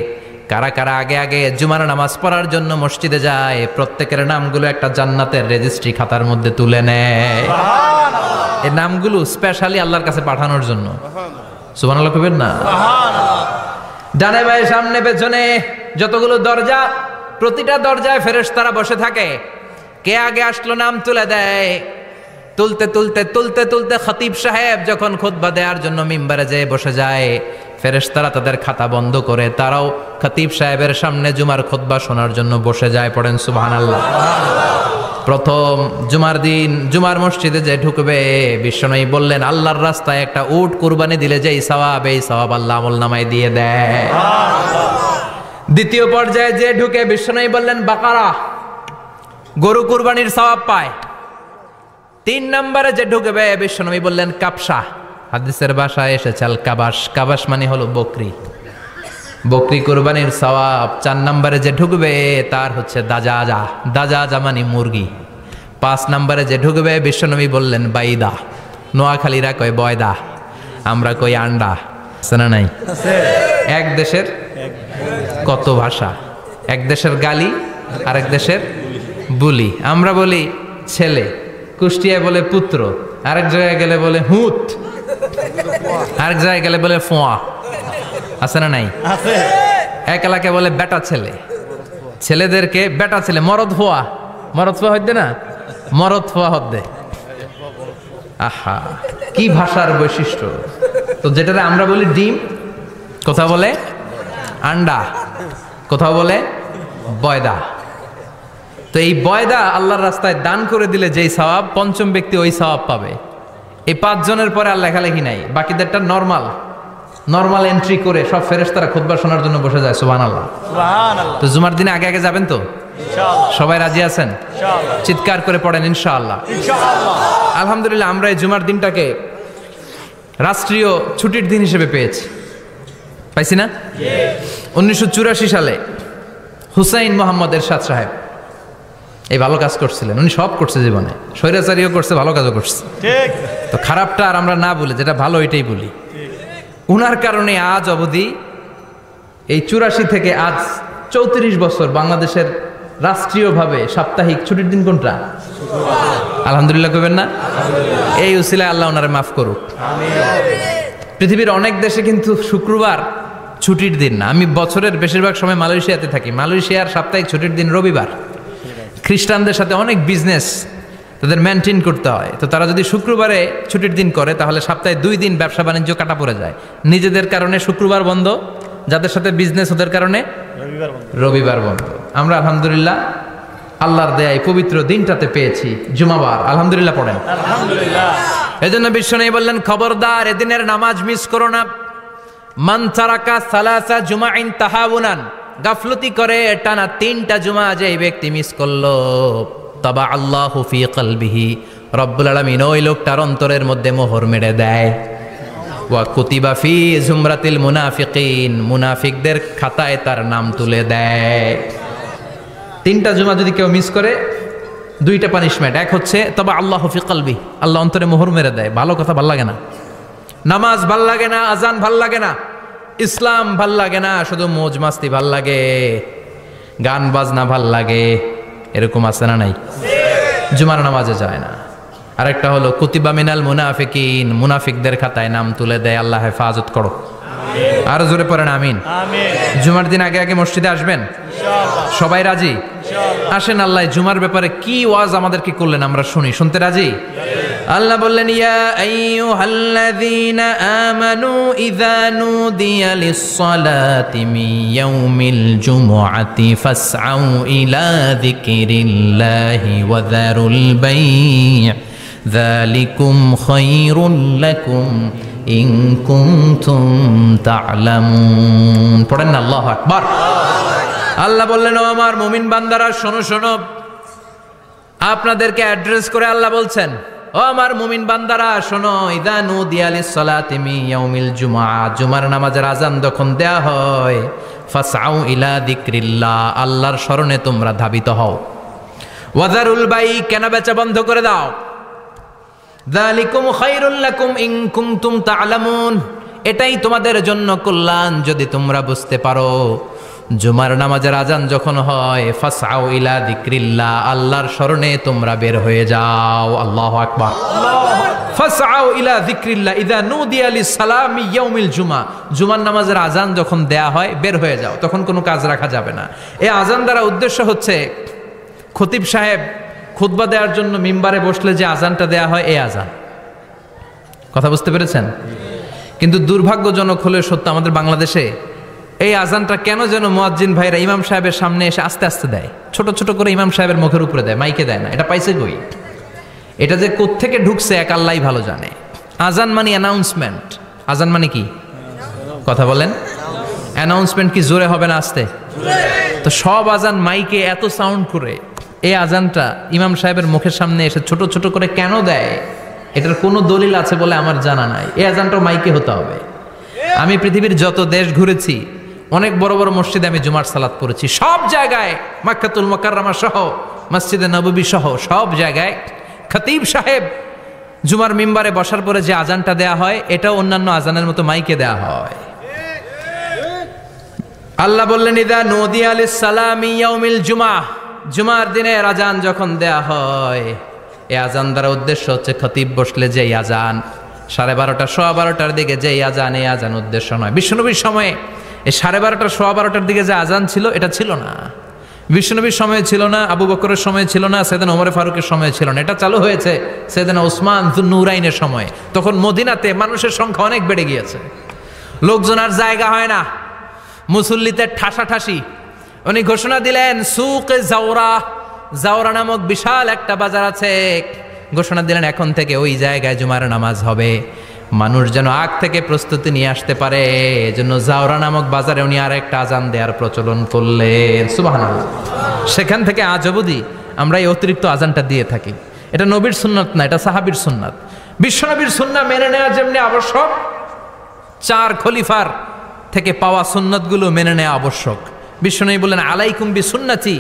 কারা কারা আগে আগে জুমার নামাজ পড়ার জন্য মসজিদে যায় প্রত্যেকের নামগুলো একটা জান্নাতের রেজিস্ট্রি খাতার মধ্যে তুলে নেয়। এই নামগুলো স্পেশালি আল্লাহর কাছে পাঠানোর জন্য। সুবহানাল্লাহ কইবেন না? ডানে বায়ে সামনে পেছনে যতগুলো দরজা, প্রতিটা দরজায় ফেরেশতারা বসে থাকে। কে আগে আসলো নাম তুলে দেয়। তুলতে তুলতে তুলতে তুলতে খতিব সাহেব যখন খুতবা দেওয়ার জন্য মিম্বারে যেয়ে বসে যায়, ফেরেশতারা তাদের খাতা বন্ধ করে তারাও খতিব সাহেবের সামনে জুমার খুতবা শোনার জন্য বসে যায়। পড়েন সুবহানাল্লাহ। প্রথম জুমার দিন জুমার মসজিদে যে ঢুকবে বিশ্বনবী বললেন আল্লাহর রাস্তায় একটা উট কুরবানি দিলে যেই সওয়াব, এই সওয়াব আল্লাহ আমলনামায় দিয়ে দেয়। দ্বিতীয় পর্যায়ে যে ঢুকে বিশ্বনবী বললেন বাকারা, গরু কুরবানির সওয়াব পায়। 3 নম্বরে যে ঢুকবে বিশ্বনবী বললেন কাবসা, হাদিসের ভাষায় এসেছে আল কাবাস, কাবাস মানে হলো বকরি, বকরি কুরবানির সওয়াব। 4 নম্বরে যে ঢুকবে তার হচ্ছে দাজাজা, দাজাজা মানে মুরগি। 5 নম্বরে যে ঢুকবে বিশ্বনবী বললেন বাইদা, নোয়াখালীরা কয় বয়দা, আমরা কই আন্ডা। আছে না নাই? এক দেশের কত ভাষা, এক দেশের গালি আর এক দেশের বুলি। আমরা বলি ছেলে, কুষ্টিয়ায় বলে পুত্র, আরেক জায়গায় গেলে বলে হুত, আরেক জায়গায় গেলে বলে ফোয়া। আছে না নাই? এক এলাকায় বলে বেটা ছেলে, ছেলেদেরকে বেটা ছেলে। মরদ ফোয়া, মরদ ফোয়া হইতে না, মরদ ফোয়া হদ্দে। আহা কি ভাষার বৈশিষ্ট্য। তো যেটা আমরা বলি ডিম, কোথাও বলে আন্ডা, কোথাও বলে বয়দা। তো এই বয়দা আল্লাহর রাস্তায় দান করে দিলে যেই সওয়াব, পঞ্চম ব্যক্তি ওই সওয়াব পাবে। এই 5 জনের পরে আর লেখালেখি নাই, বাকিদেরটা নরমাল এন্ট্রি করে সব ফেরেশতারা খুতবা শোনার জন্য বসে যায়। সুবহানাল্লাহ। তো জুমার দিনে আগে আগে যাবেন তো? সবাই রাজি আছেন? চিৎকার করে পড়েন ইনশাআল্লাহ। আলহামদুলিল্লাহ আমরা এই জুমার দিনটাকে রাষ্ট্রীয় ছুটির দিন হিসেবে পেয়েছি, পাইছি না? 1984 সালে হুসাইন মোহাম্মদ এরশাদ সাহেব এই ভালো কাজ করছিলেন। উনি সব করছে জীবনে, স্বৈরাচারীও করছে, ভালো কাজও করছে। তো খারাপটা আর আমরা না বলি, যেটা ভালো এটাই বলি। উনার কারণে আজ অবধি এই 84 থেকে আজ 34 বছর বাংলাদেশের রাষ্ট্রীয়ভাবে সাপ্তাহিক ছুটির দিন কোনটা? আলহামদুলিল্লাহ কইবেন না? এই উসিলায় আল্লাহ ওনারে মাফ করুক। পৃথিবীর অনেক দেশে কিন্তু শুক্রবার ছুটির দিন না। আমি বছরের বেশিরভাগ সময় মালয়েশিয়াতে থাকি। মালয়েশিয়ার সাপ্তাহিক ছুটির দিন রবিবার। খ্রিস্টানদের সাথে অনেক বিজনেস তাদের মেনটেন করতে হয়। তো তারা যদি শুক্রবারে ছুটির দিন করে তাহলে সপ্তাহে 2 দিন ব্যবসা বাণিজ্য কাটা পড়ে যায়। নিজেদের কারণে শুক্রবার বন্ধ, যাদের সাথে বিজনেস ওদের কারণে রবিবার বন্ধ। আমরা আলহামদুলিল্লাহ আল্লাহর দয়ায় পবিত্র দিনটাতে পেয়েছি জুমাবার। আলহামদুলিল্লাহ পড়েন আলহামদুলিল্লাহ। এজন্য বিশ্বনবী বললেন খবরদার এদিনের নামাজ মিস করো না। মান তারাকা সালাসা জুমাইন তাহাউনান, গাফলতি করে টানা 3টা জুমা যে ব্যক্তি মিস করলো, তাবা আল্লাহু ফি কলবিহি, রব্বুল আলামিন ওই লোকটার অন্তরের মধ্যে মোহর মেরে দেয়। ওয়া কুতিবা ফি জুমরাতিল মুনাফিকিন, মুনাফিকদের খাতায় তার নাম তুলে দেয়। 3টা জুমা যদি কেউ মিস করে 2টা পানিশমেন্ট। এক হচ্ছে তাবা আল্লাহু ফি কলবি, আল্লাহ অন্তরে মোহর মেরে দেয়। ভালো কথা ভাল লাগে না, নামাজ ভাল লাগে না, আজান ভাল লাগে না, ইসলাম ভাল লাগে না, শুধু মৌজ মাস্তি ভাল লাগে, গান বাজনা ভাল লাগে। এরকম আছে না নাই? জুমার নামাজে যায় না। আরেকটা হলো কুতিবা মিনাল মুনাফিকিন, মুনাফিকদের খাতায় নাম তুলে দেয়। আল্লাহ হেফাজত করো। আরো জোরে পড়েন আমিন। জুমার দিন আগে আগে মসজিদে আসবেন সবাই? রাজি? আসেন আল্লাহ জুমার ব্যাপারে কি ওয়াজ আমাদেরকে করলেন আমরা শুনি। শুনতে রাজি? আল্লাহ বললেন ইয়া আইয়ুহাল্লাযীনা আমানু ইযা নুদিয়া লিস-সালাতি মিন ইয়াউমিল জুমুআতি ফাসআউ ইলা যিকরিল্লাহি ওয়া যারুল বাই' যালিকুম খায়রুল লাকুম ইন কুনতুম তা'লামুন। পড়েন না আল্লাহু আকবার। আল্লাহ বললেন ও আমার মুমিন বান্দারা শোনো শোনো, আপনাদেরকে অ্যাড্রেস করে আল্লাহ বলছেন ও আমার মুমিন বান্দারা শোনো, ইযা নুদিয়া লিস-সালাতি মিন ইয়াউমিল জুমআ, জুমার নামাজের আযান যখন দেয়া হয়, ফাসআউ ইলা যিকরিল্লাহ, আল্লাহর স্মরণে তোমরা ধাবিত হও। ওয়া যারুল বাই, কেনা বেচা বন্ধ করে দাও। যালিকুম খায়রুল লাকুম ইন কুনতুম তা'লামুন, এটাই তোমাদের জন্য কল্যাণ যদি তোমরা বুঝতে পারো। জুমার নামাজের আযান যখন হয়, ফাসআউ ইলা যিকরিল্লাহ, আল্লাহর স্মরণে তোমরা বের হয়ে যাও। আল্লাহু আকবার। ফাসআউ ইলা যিকরিল্লাহ ইযা নুদিয়া লিস-সালামি ইয়াউমিল জুমআ, জুমার নামাজের আযান যখন দেয়া হয় বের হয়ে যাও, তখন কোনো কাজ রাখা যাবে না। এই আযান দ্বারা উদ্দেশ্য হচ্ছে খতিব সাহেব খুতবা দেওয়ার জন্য মিম্বারে বসলে যে আযানটা দেয়া হয় এই আযান। কথা বুঝতে পেরেছেন? কিন্তু দুর্ভাগ্যজনক হলে সত্য, আমাদের বাংলাদেশে এই আজানটা কেন যেন মুয়াজ্জিন ভাইরা ইমাম সাহেবের সামনে এসে আস্তে আস্তে দেয়, ছোট ছোট করে ইমাম সাহেবের মুখের উপরে দেয়, মাইকে দেয় না। এটা পাইছে কই? এটা যে কোত্থেকে ঢুকছে এক আল্লাহই ভালো জানে। আজান মানে অ্যানাউন্সমেন্ট। আজান মানে কি? কথা বলেন। অ্যানাউন্সমেন্ট কি জোরে হবে না আস্তে? তো সব আজান মাইকে এত সাউন্ড করে, এই আজানটা ইমাম সাহেবের মুখের সামনে এসে ছোট ছোট করে কেন দেয়? এটার কোনো দলিল আছে বলে আমার জানা নাই। এই আজানটা মাইকে হতে হবে। আমি পৃথিবীর যত দেশ ঘুরেছি, অনেক বড় বড় মসজিদে আমি জুমার সালাত পড়েছি, সব জায়গায় মক্কাতুল মুকাররমা সহ মসজিদে নববী সহ সব জায়গায় খতিব সাহেব জুমার মিম্বারে বসার পরে যে আজানটা দেয়া হয়, এটা অন্যান্য আজানের মতো মাইকে দেয়া হয়। আল্লাহ বললেন ইযা নুদিয়া লিস-সালামি ইয়াউমিল জুমআ, জুমার দিনের আজান যখন দেয়া হয়, এই আজান দ্বারা উদ্দেশ্য হচ্ছে খতিব বসলে যে আজান 12:30 12:15 দিকে যে আজান, এই আজান উদ্দেশ্য নয়। বিশ্বনবীর সময়ে এই 12:30 12:15 দিকে যে আজান ছিল এটা ছিল না। বিশ্বনবীর সময়ে ছিল না, আবু বকরের সময়ে ছিল না, সাইয়েদনা ওমর ফারুকের সময়ে ছিল না। এটা চালু হয়েছে সাইয়েদনা উসমান যুন্নুরাইনের সময়ে। তখন মদিনাতে মানুষের সংখ্যা অনেক বেড়ে গিয়েছে, লোকজন আর জায়গা হয় না, মুসল্লিতে ঠাসাঠাসি। উনি ঘোষণা দিলেন সুকে জাওরা, জাওরা নামক বিশাল একটা বাজার আছে, ঘোষণা দিলেন এখন থেকে ওই জায়গায় জুমার নামাজ হবে। মানুষ যেন আগ থেকে প্রস্তুতি নিয়ে আসতে পারে, এজন্য জাওরা নামক বাজারে উনি আর একটা আজান দেওয়ার প্রচলন করলেন। সুবহানাল্লাহ। সেখান থেকে আজ অবধি আমরা এই অতিরিক্ত আজানটা দিয়ে থাকি। এটা নবীর সুন্নাত না, এটা সাহাবীর সুন্নাত। বিশ্বনবীর সুন্নাহ মেনে নেওয়া যেমনি আবশ্যক, 4 খলিফার থেকে পাওয়া সুন্নাতগুলো মেনে নেওয়া আবশ্যক। বিশ্বনবী বললেন আলাইকুম বিসুন্নতি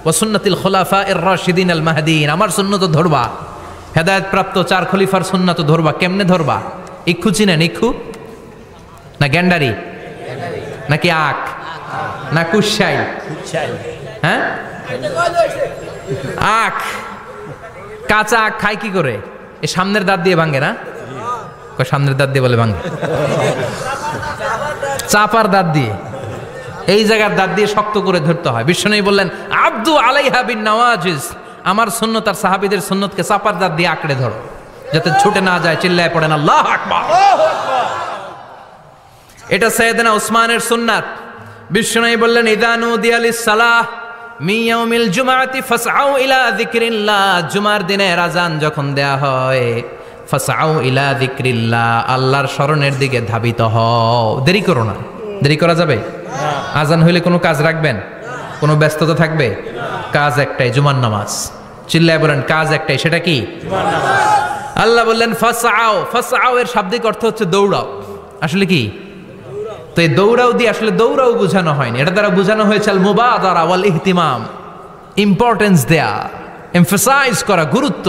ওয়া সুন্নাতিল খুলাফায়ে রাশিদিন আল মাহদিন, আমার সুন্নাত ধরবা। হেদায়েত প্রাপ্ত 4 খলিফার সুন্নাত ধরবা। কেমনে ধরবা? ইক্ষু চিনেন? ইক্ষু না গ্যান্ডারি নাকি আখ না কুশাই? হ্যাঁ, আখ। কাঁচা আখ খায় কি করে? এই সামনের দাঁত দিয়ে ভাঙে না? সামনের দাঁত দিয়ে বলে ভাঙে, চাপার দাঁত দিয়ে, এই জায়গার দাঁত দিয়ে শক্ত করে ধরতে হয়। বিশ্বনবী বললেন আব্দু আলাইহা বিন নওয়াজিজ, আমার সুন্নত আর সাহাবীদের সুন্নতকে চাপার দাঁত দিয়ে আঁকড়ে ধরো, যাতে ছুটে না যায়। চিল্লায় পড়েন আল্লাহু আকবার। এটা সাইয়েদনা উসমানের সুন্নাত। বিশ্বনবী বললেন ইযা নুদিয়া লিস-সালাহ মিন ইয়াউমিল জুমআতি ফাসআউ ইলা যিকরিল্লাহ, জুমার দিনের আযান যখন দেয়া হয়, ফাসআউ ইলা যিকরিল্লাহ, আল্লাহর স্মরণের দিকে ধাবিত হও। দেরি করো না। দেরি করা যাবে? আযান হইলে কোনো কাজ রাখবেন? কোনো ব্যস্ততা থাকবে? কাজ একটাই, জুমার নামাজ। চিল্লায় বলেন কাজ একটাই, সেটা কি? জুমার নামাজ। আল্লাহ বললেন ফাসআউ, ফাসআউ এর শাব্দিক অর্থ হচ্ছে দৌড়াও। আসলে কি? তো এই দৌড়াও দিয়ে আসলে দৌড়াও বোঝানো হয়নি, এটা দ্বারা বোঝানো হয়েছে আল মুবাদারা ওয়াল ইহতিমাম, ইম্পর্টেন্স দেয়া, এমফাসাইজ করা, গুরুত্ব,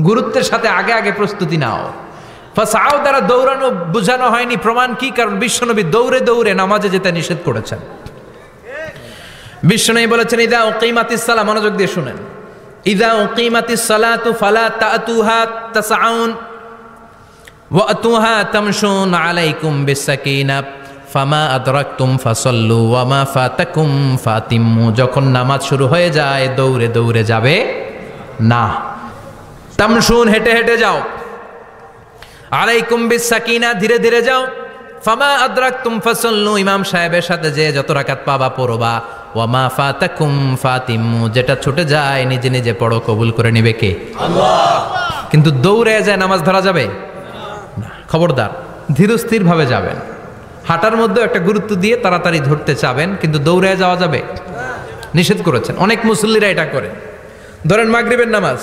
গুরুত্বের সাথে আগে আগে প্রস্তুতি নাও। ফাসআউ দ্বারা দৌড়ানো বোঝানো হয়নি। প্রমাণ কি? কারণ বিশ্বনবী দৌড়ে দৌড়ে নামাজে যেতে নিষেধ করেছেন। বিশ্বনবী বলেছেন ইযা উকিমাতিস সালাহ, মনোযোগ দিয়ে শুনেন, ইযা উকিমাতিস সালাতু ফালা তাতুহা তাসআউন ওয়া আতুহা তামশুন আলাইকুম বিসাকিনা ফামা আদরাকতুম ফাসাল্লু ওয়া মা ফাতাকুম ফাতিম্মু। যখন নামাজ শুরু হয়ে যায় দৌড়ে দৌড়ে যাবে না, তামশুন হেঁটে হেঁটে যাও, আলাইকুম বিসাকিনা, ধীরে ধীরে যাও। ফামা আদরাকতুম ফাসাল্লু, ইমাম সাহেবের সাথে যে যত রাকাত পাবা পড়বা। ওয়ামা ফাতাকুম ফাতিমু, যেটা ছুটে যায় নিজে নিজে পড়ো, কবুল করে নিবে কে? আল্লাহ। কিন্তু দৌড়ে যায় নামাজ ধরা যাবে না, খবরদার, ধীরস্থির ভাবে যাবেন। হাঁটার মধ্যে একটা গুরুত্ব দিয়ে তাড়াতাড়ি ধরতে চাবেন, কিন্তু দৌড়ে যাওয়া যাবে নিষেধ করেছেন। অনেক মুসল্লিরা এটা করে। ধরেন মাগরিবের নামাজ,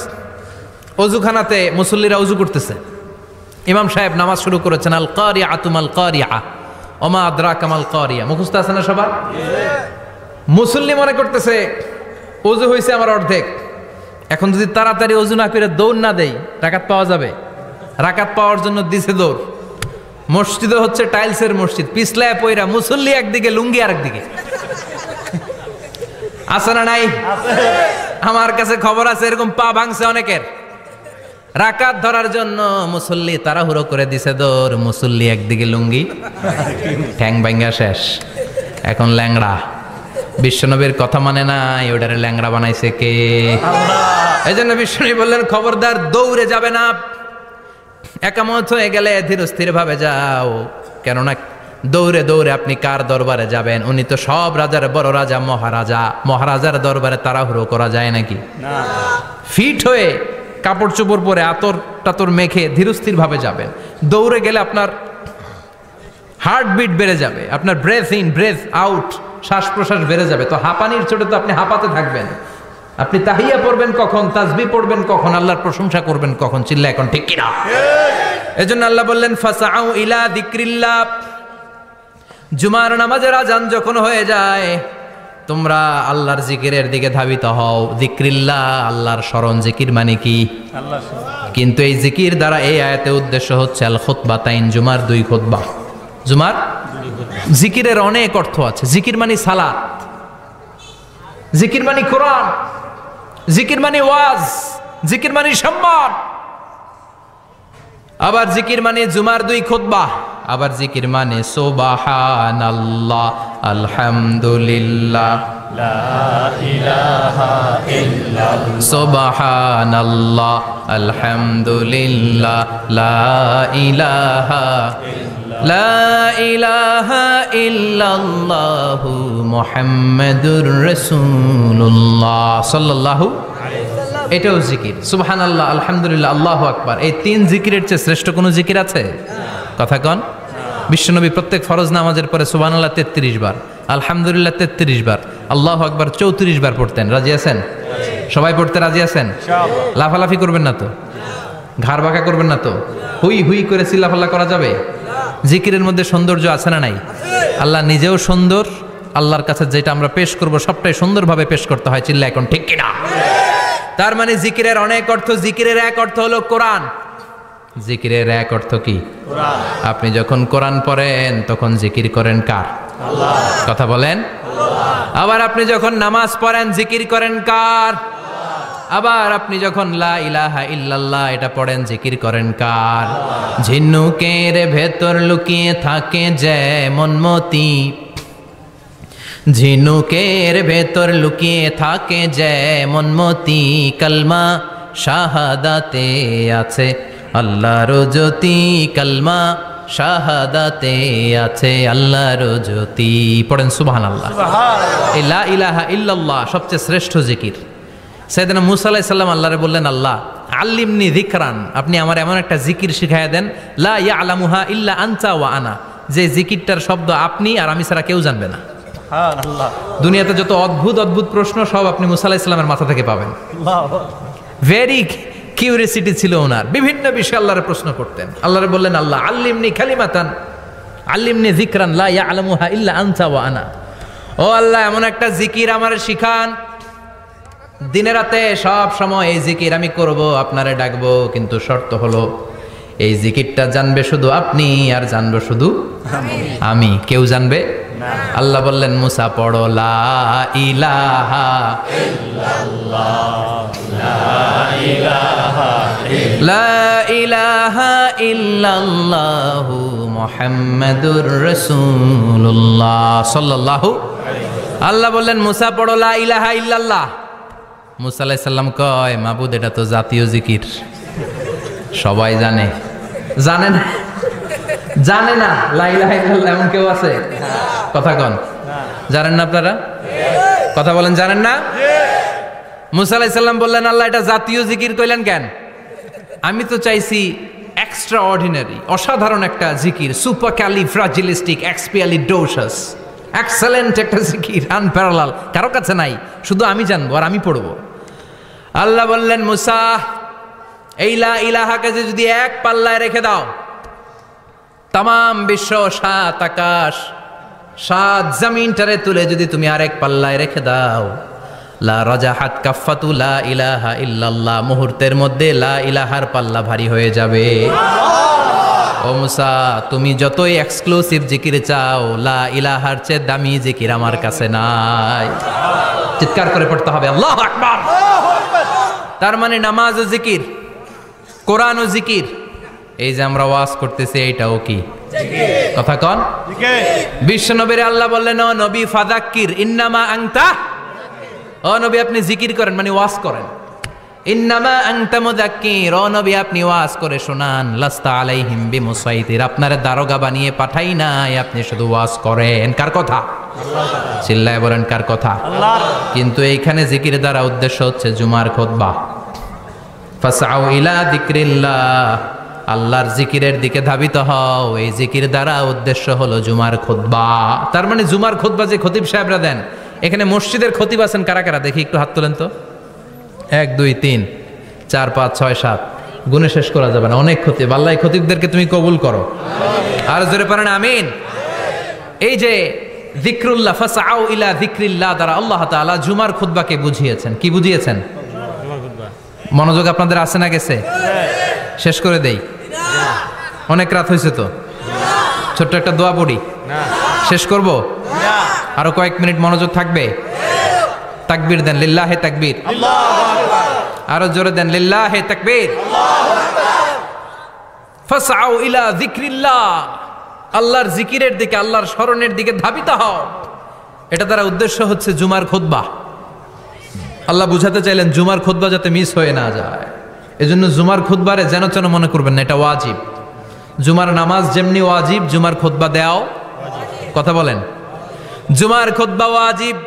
অজুখানাতে মুসল্লিরা অজু করতেছে, ইমাম সাহেব নামাজ শুরু করেছেন, আল কারিআতু মাল কারিআ ওমা আদরাকা মাল কারিআ, মুখস্থ আছে না সবার? মুসল্লি মনে করতেছে অজু হয়েছে আমার অর্ধেক, এখন যদি তাড়াতাড়ি অজু না করে দৌড় না দেই রাকাত পাওয়া যাবে? রাকাত পাওয়ার জন্য দিছে দৌড়। মসজিদে হচ্ছে টাইলসের মসজিদ, পিছলায় পয়রা মুসল্লি একদিকে, লুঙ্গি আরেকদিকে। আছে না নাই? আমার কাছে খবর আছে এরকম পা ভাঙছে অনেকের। রাকাত ধরার জন্য মুসল্লি তাড়াহুড়ো করে দিছে দৌড়, মুসল্লি একদিকে লুঙ্গি, ঠ্যাং ভাঙ্গা শেষ, এখন ল্যাংড়া। বিশ্বনবীর কথা মানে নাই, ওটারে ল্যাংড়া বানাইছে কে? এই জন্য বিশ্বনবী বললেন খবরদার দৌড়ে যাবে না, একামত হয়ে গেলে ধীরস্থির ভাবে যাও। কেননা দৌড়ে দৌড়ে আপনি কার দরবারে যাবেন? উনি তো সব রাজার বড় রাজা, মহারাজা। মহারাজার দরবারে তাড়াহুড়ো করা যায় নাকি? ফিট হয়ে কাপড় চোপড় পরে আতর টাতর মেখে ধীরস্থির ভাবে যাবেন। দৌড়ে গেলে আপনার হার্টবিট বেড়ে যাবে, আপনার ব্রেথ ইন ব্রেথ আউট, শ্বাস প্রশ্বাস বেড়ে যাবে। তো হাঁপানির চোটে তো আপনি হাঁপাতে থাকবেন। আপনি তাহিয়া পড়বেন কখন, তাসবিহ পড়বেন কখন, আল্লাহর প্রশংসা করবেন কখন? চিল্লা এখন ঠিক কিনা? এজন্য আল্লাহ বললেন ফাসাউ ইলা যিকরিল্লাহ, জুমার নামাজের আজান যখন হয়ে যায় তোমরা আল্লাহর জিকিরের দিকে ধাবিত হও। যিকরিল্লাহ, আল্লাহর স্মরণ। জিকির মানে কি? কিন্তু এই জিকির দ্বারা এই আয়াতে উদ্দেশ্য হচ্ছে আল খুতবাতাইন, জুমার 2 খুতবা। জুমার জিকিরের অনেক অর্থ আছে। জিকির মানে সালাত, জিকির মানে কোরআন, জিকির মানে ওয়াজ, জিকির মানে সম্মান। আবার জিকির মানে জুমার 2 খুতবা। আবার জিকির মানে সুবহানাল্লাহ, আলহামদুলিল্লাহ, লা ইলাহা ইল্লাল্লাহ, সুবহানাল্লাহ, আলহামদুলিল্লাহ, লা ইলাহা লা ইলাহা ইল্লাল্লাহু মুহাম্মাদুর রাসূলুল্লাহ সাল্লাল্লাহু আলাইহি ওয়াসাল্লাম। এটাও জিকির। সুবহানাল্লাহ, আলহামদুলিল্লাহ, আল্লাহু আকবার। এই 3 জিকিরের চেয়ে শ্রেষ্ঠ কোনো জিকির আছে? কথা কন। বিশ্বনবী প্রত্যেক ফরজ নামাজের পরে সুবহানাল্লাহ 33 বার, আলহামদুলিল্লাহ 33 বার, আল্লাহু আকবার 34 বার পড়তেন। রাজি আছেন? সবাই পড়তে রাজি আছেন? লাফালাফি করবেন না তো? ঘাড় বাঁকা করবেন না তো? হুই হুই করে চিল্লাফাল্লা করা যাবে? জিকিরের মধ্যে সৌন্দর্য আছে না নাই? আল্লাহ নিজেও সুন্দর। আল্লাহর কাছে যেটা আমরা পেশ করব সবটাই সুন্দরভাবে পেশ করতে হয়। চিল্লা এখন ঠিক কিনা? তার মানে জিকিরের অনেক অর্থ। জিকিরের এক অর্থ হলো কোরআন। জিকিরের এক অর্থ কি? কোরআন। আপনি যখন কোরআন পড়েন তখন জিকির করেন কার? আল্লাহ। কথা বলেন। আল্লাহ। আবার আপনি যখন নামাজ পড়েন জিকির করেন কার? আবার আপনি যখন লা ইলাহা ইল্লাল্লাহ এটা পড়েন জিকির করেন কার? ঝিনুকের ভেতর লুকিয়ে থাকে যেমন মতি, ঝিনুকের ভেতর লুকিয়ে থাকে যেমন মতি, কালমা শাহাদাতে আছে আল্লাহর জ্যোতি, কালমা শাহাদাতে আছে আল্লাহর জ্যোতি। পড়েন সুবহানাল্লাহ। এই লা ইলাহা ইল্লাল্লাহ সবচেয়ে শ্রেষ্ঠ জিকির। সাইয়েদনা মুসা আলাইহিস সালাম আল্লাহরে বললেন, আল্লাহ আল্লিমনি যিকরান, আপনি আমার এমন একটা জিকির শিখাইয়া দেন, লা ইয়ালামুহা ইল্লা আনতা ওয়া আনা, যে জিকিরটার শব্দ আপনি আর আমি ছাড়া কেউ জানবে না। সুবহানাল্লাহ। দুনিয়াতে যত অদ্ভুত অদ্ভুত প্রশ্ন সব আপনি মুসা আলাইহিস সালামের মাথা থেকে পাবেন। ভেরি কিউরিয়াসিটি ছিল ওনার, বিভিন্ন বিষয়ে আল্লাহরে প্রশ্ন করতেন। আল্লাহরে বললেন, আল্লাহ আল্লিমনি কালিমাতান, আল্লিমনি যিকরান লা ইয়ালামুহা ইল্লা আনতা ওয়া আনা। ও আল্লাহ এমন একটা জিকির আমারে শিখান, দিনে রাতে সব সময় এই জিকির আমি করব, আপনারে ডাকবো, কিন্তু শর্ত হলো এই জিকিরটা জানবে শুধু আপনি আর জানবো শুধু আমি, কেউ জানবে না। আল্লাহ বললেন, মুসা পড়ো লা ইলাহা ইল্লাল্লাহ, লা ইলাহা লা ইলাহা ইল্লাল্লাহু মুহাম্মাদুর রাসূলুল্লাহ সাল্লাল্লাহু আলাইহি ওয়াসাল্লাম। আল্লাহ বললেন, মুসা পড়ো লা ইলাহা ইল্লাল্লাহ। মুসা আলাইহিস সালাম কয়, মাবুদ এটা তো জাতীয় জিকির, সবাই জানে, জানে না, জানে না লা ইলাহা ইল্লাল্লাহ এমন কেউ আছে? কথা কন, জানেন না আপনারা? কথা বলেন, জানেন না? মুসা আলাইহিস সালাম বললেন, আল্লাহ এটা জাতীয় জিকির কইলেন কেন? আমি তো চাইছি এক্সট্রা অর্ডিনারি, অসাধারণ একটা জিকির, সুপার ক্যালিফ্রাজিলিস্টিক এক্সপিয়ালিডোসাস, এক্সেলেন্ট একটা জিকির, আনপ্যারালাল, কারো কাছে নাই, শুধু আমি জানবো আর আমি পড়বো। আল্লাহ বললেন, মুসা এই লা ইলাহাকে যদি এক পাল্লায় রেখে দাও, তামাম বিশ্ব, 7 আকাশ 7 জমিনটারে তুলে যদি তুমি আরেক পাল্লায় রেখে দাও, লা রাজাহাত কাফাতু লা ইলাহা ইল্লাল্লাহ, মুহূর্তের মধ্যে লা ইলাহার পাল্লা ভারী হয়ে যাবে। ও মুসা, তুমি যতই এক্সক্লুসিভ জিকির চাও, লা ইলাহার চেয়ে দামি জিকির আমার কাছে নাই। চিৎকার করে পড়তে হবে আল্লাহু আকবার। তার মানে নামাজ ও জিকির, কোরআন ও জিকির, এই যে আমরা ওয়াজ করতেছি এইটাও কি জিকির? কথা কন। বিশ্ব নবীর আল্লাহ বললেন, ও নবী ফাযাক্কির ইন্নামা আনতা, ও নবী আপনি জিকির করেন মানে ওয়াজ করেন। ইন্নামা আনতা মুযাক্কির, ও নবী আপনি ওয়াজ করে শোনান। লাস্তা আলাইহিম বিমুসাইতির, আপনারে দারোগা বানিয়ে পাঠাই নাই, আপনি শুধু ওয়াজ করেন। কার কথা? আল্লাহ। চিল্লায় বলেন কার কথা? আল্লাহ। কিন্তু এইখানে জিকির দ্বারা উদ্দেশ্য হচ্ছে জুমার খুতবা। ফাসআউ ইলা যিকরিল্লাহ, আল্লাহর জিকিরের দিকে ধাবিত হও, এই জিকির দ্বারা উদ্দেশ্য হলো জুমার খুতবা। তার মানে জুমার খুতবা যে খতিব সাহেবরা দেন, এখানে মসজিদের খতিব আছেন কারা কারা দেখি একটু হাত তোলেন তো। 1 2 3 4 5 6 7, গুণে শেষ করা যাবে না, অনেক খতিব। আল্লাহ খতিবদেরকে তুমি কবুল করো, আর জোরে পড়েন আমিন। এই যে যিকরুল্লাহ, ফাসআউ ইলা যিকরিল্লাহ দ্বারা আল্লাহ তাআলা জুমার খুতবাকে বুঝিয়েছেন। কি বুঝিয়েছেন? মনোযোগ আপনাদের আছে না গেছে? শেষ করে দেই, অনেক রাত হয়েছে তো, ছোট্ট একটা দোয়া পড়ি, শেষ করব? আরো কয়েক মিনিট মনোযোগ থাকবে? তাকবীর দেন, লিল্লাহে তাকবীর, আরো জোরে দেন, লিল্লাহে তাকবীর। ফাসআউ ইলা যিকরিল্লাহ, আল্লাহর জিকিরের দিকে, আল্লাহর স্মরণের দিকে ধাবিত হও। এটা দ্বারা উদ্দেশ্য হচ্ছে জুমার খুতবা। আল্লাহ বুঝাতে চাইলেন জুমার খুতবা যাতে মিস হয়ে না যায়, এজন্য জুমার খুতবারে যেন তেন মনে করবেন না, এটা ওয়াজিব। জুমার নামাজ যেমনি ওয়াজিব, জুমার খুতবা দেওয়াও কথা বলেন, জুমার খুতবা ওয়াজিব,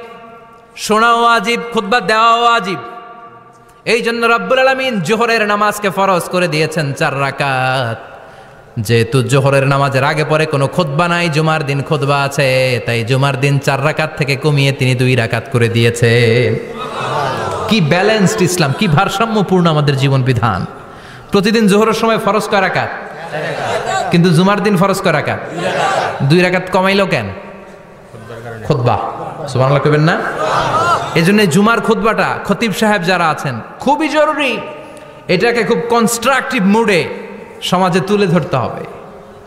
শোনাও ওয়াজিব, খুতবা দেওয়াও ওয়াজিব। এই জন্য রব্বুল আলামিন জোহরের নামাজকে ফরজ করে দিয়েছেন 4 রাকাত। যেহেতু জোহরের নামাজের আগে পরে কোনো খুতবা নাই, জুমার দিন খুতবা আছে, তাই জুমার দিন 4 রাকাত থেকে কমিয়ে তিনি 2 রাকাত করে দিয়েছেন। কি ব্যালেন্সড ইসলাম, কি ভারসাম্যপূর্ণ আমাদের জীবন বিধান। প্রতিদিন জোহরের সময় ফরজ কয় রাকাত, কিন্তু জুমার দিন ফরজ কয় রাকাত? 2 রাকাত কমাইলো কেন? খুতবা। সুবহানাল্লাহ কইবেন না? এজন্য জুমার খুতবাটা খতিব সাহেব যারা আছেন খুবই জরুরি। এটাকে খুব কনস্ট্রাকটিভ মুডে সমাজে তুলে ধরতে হবে,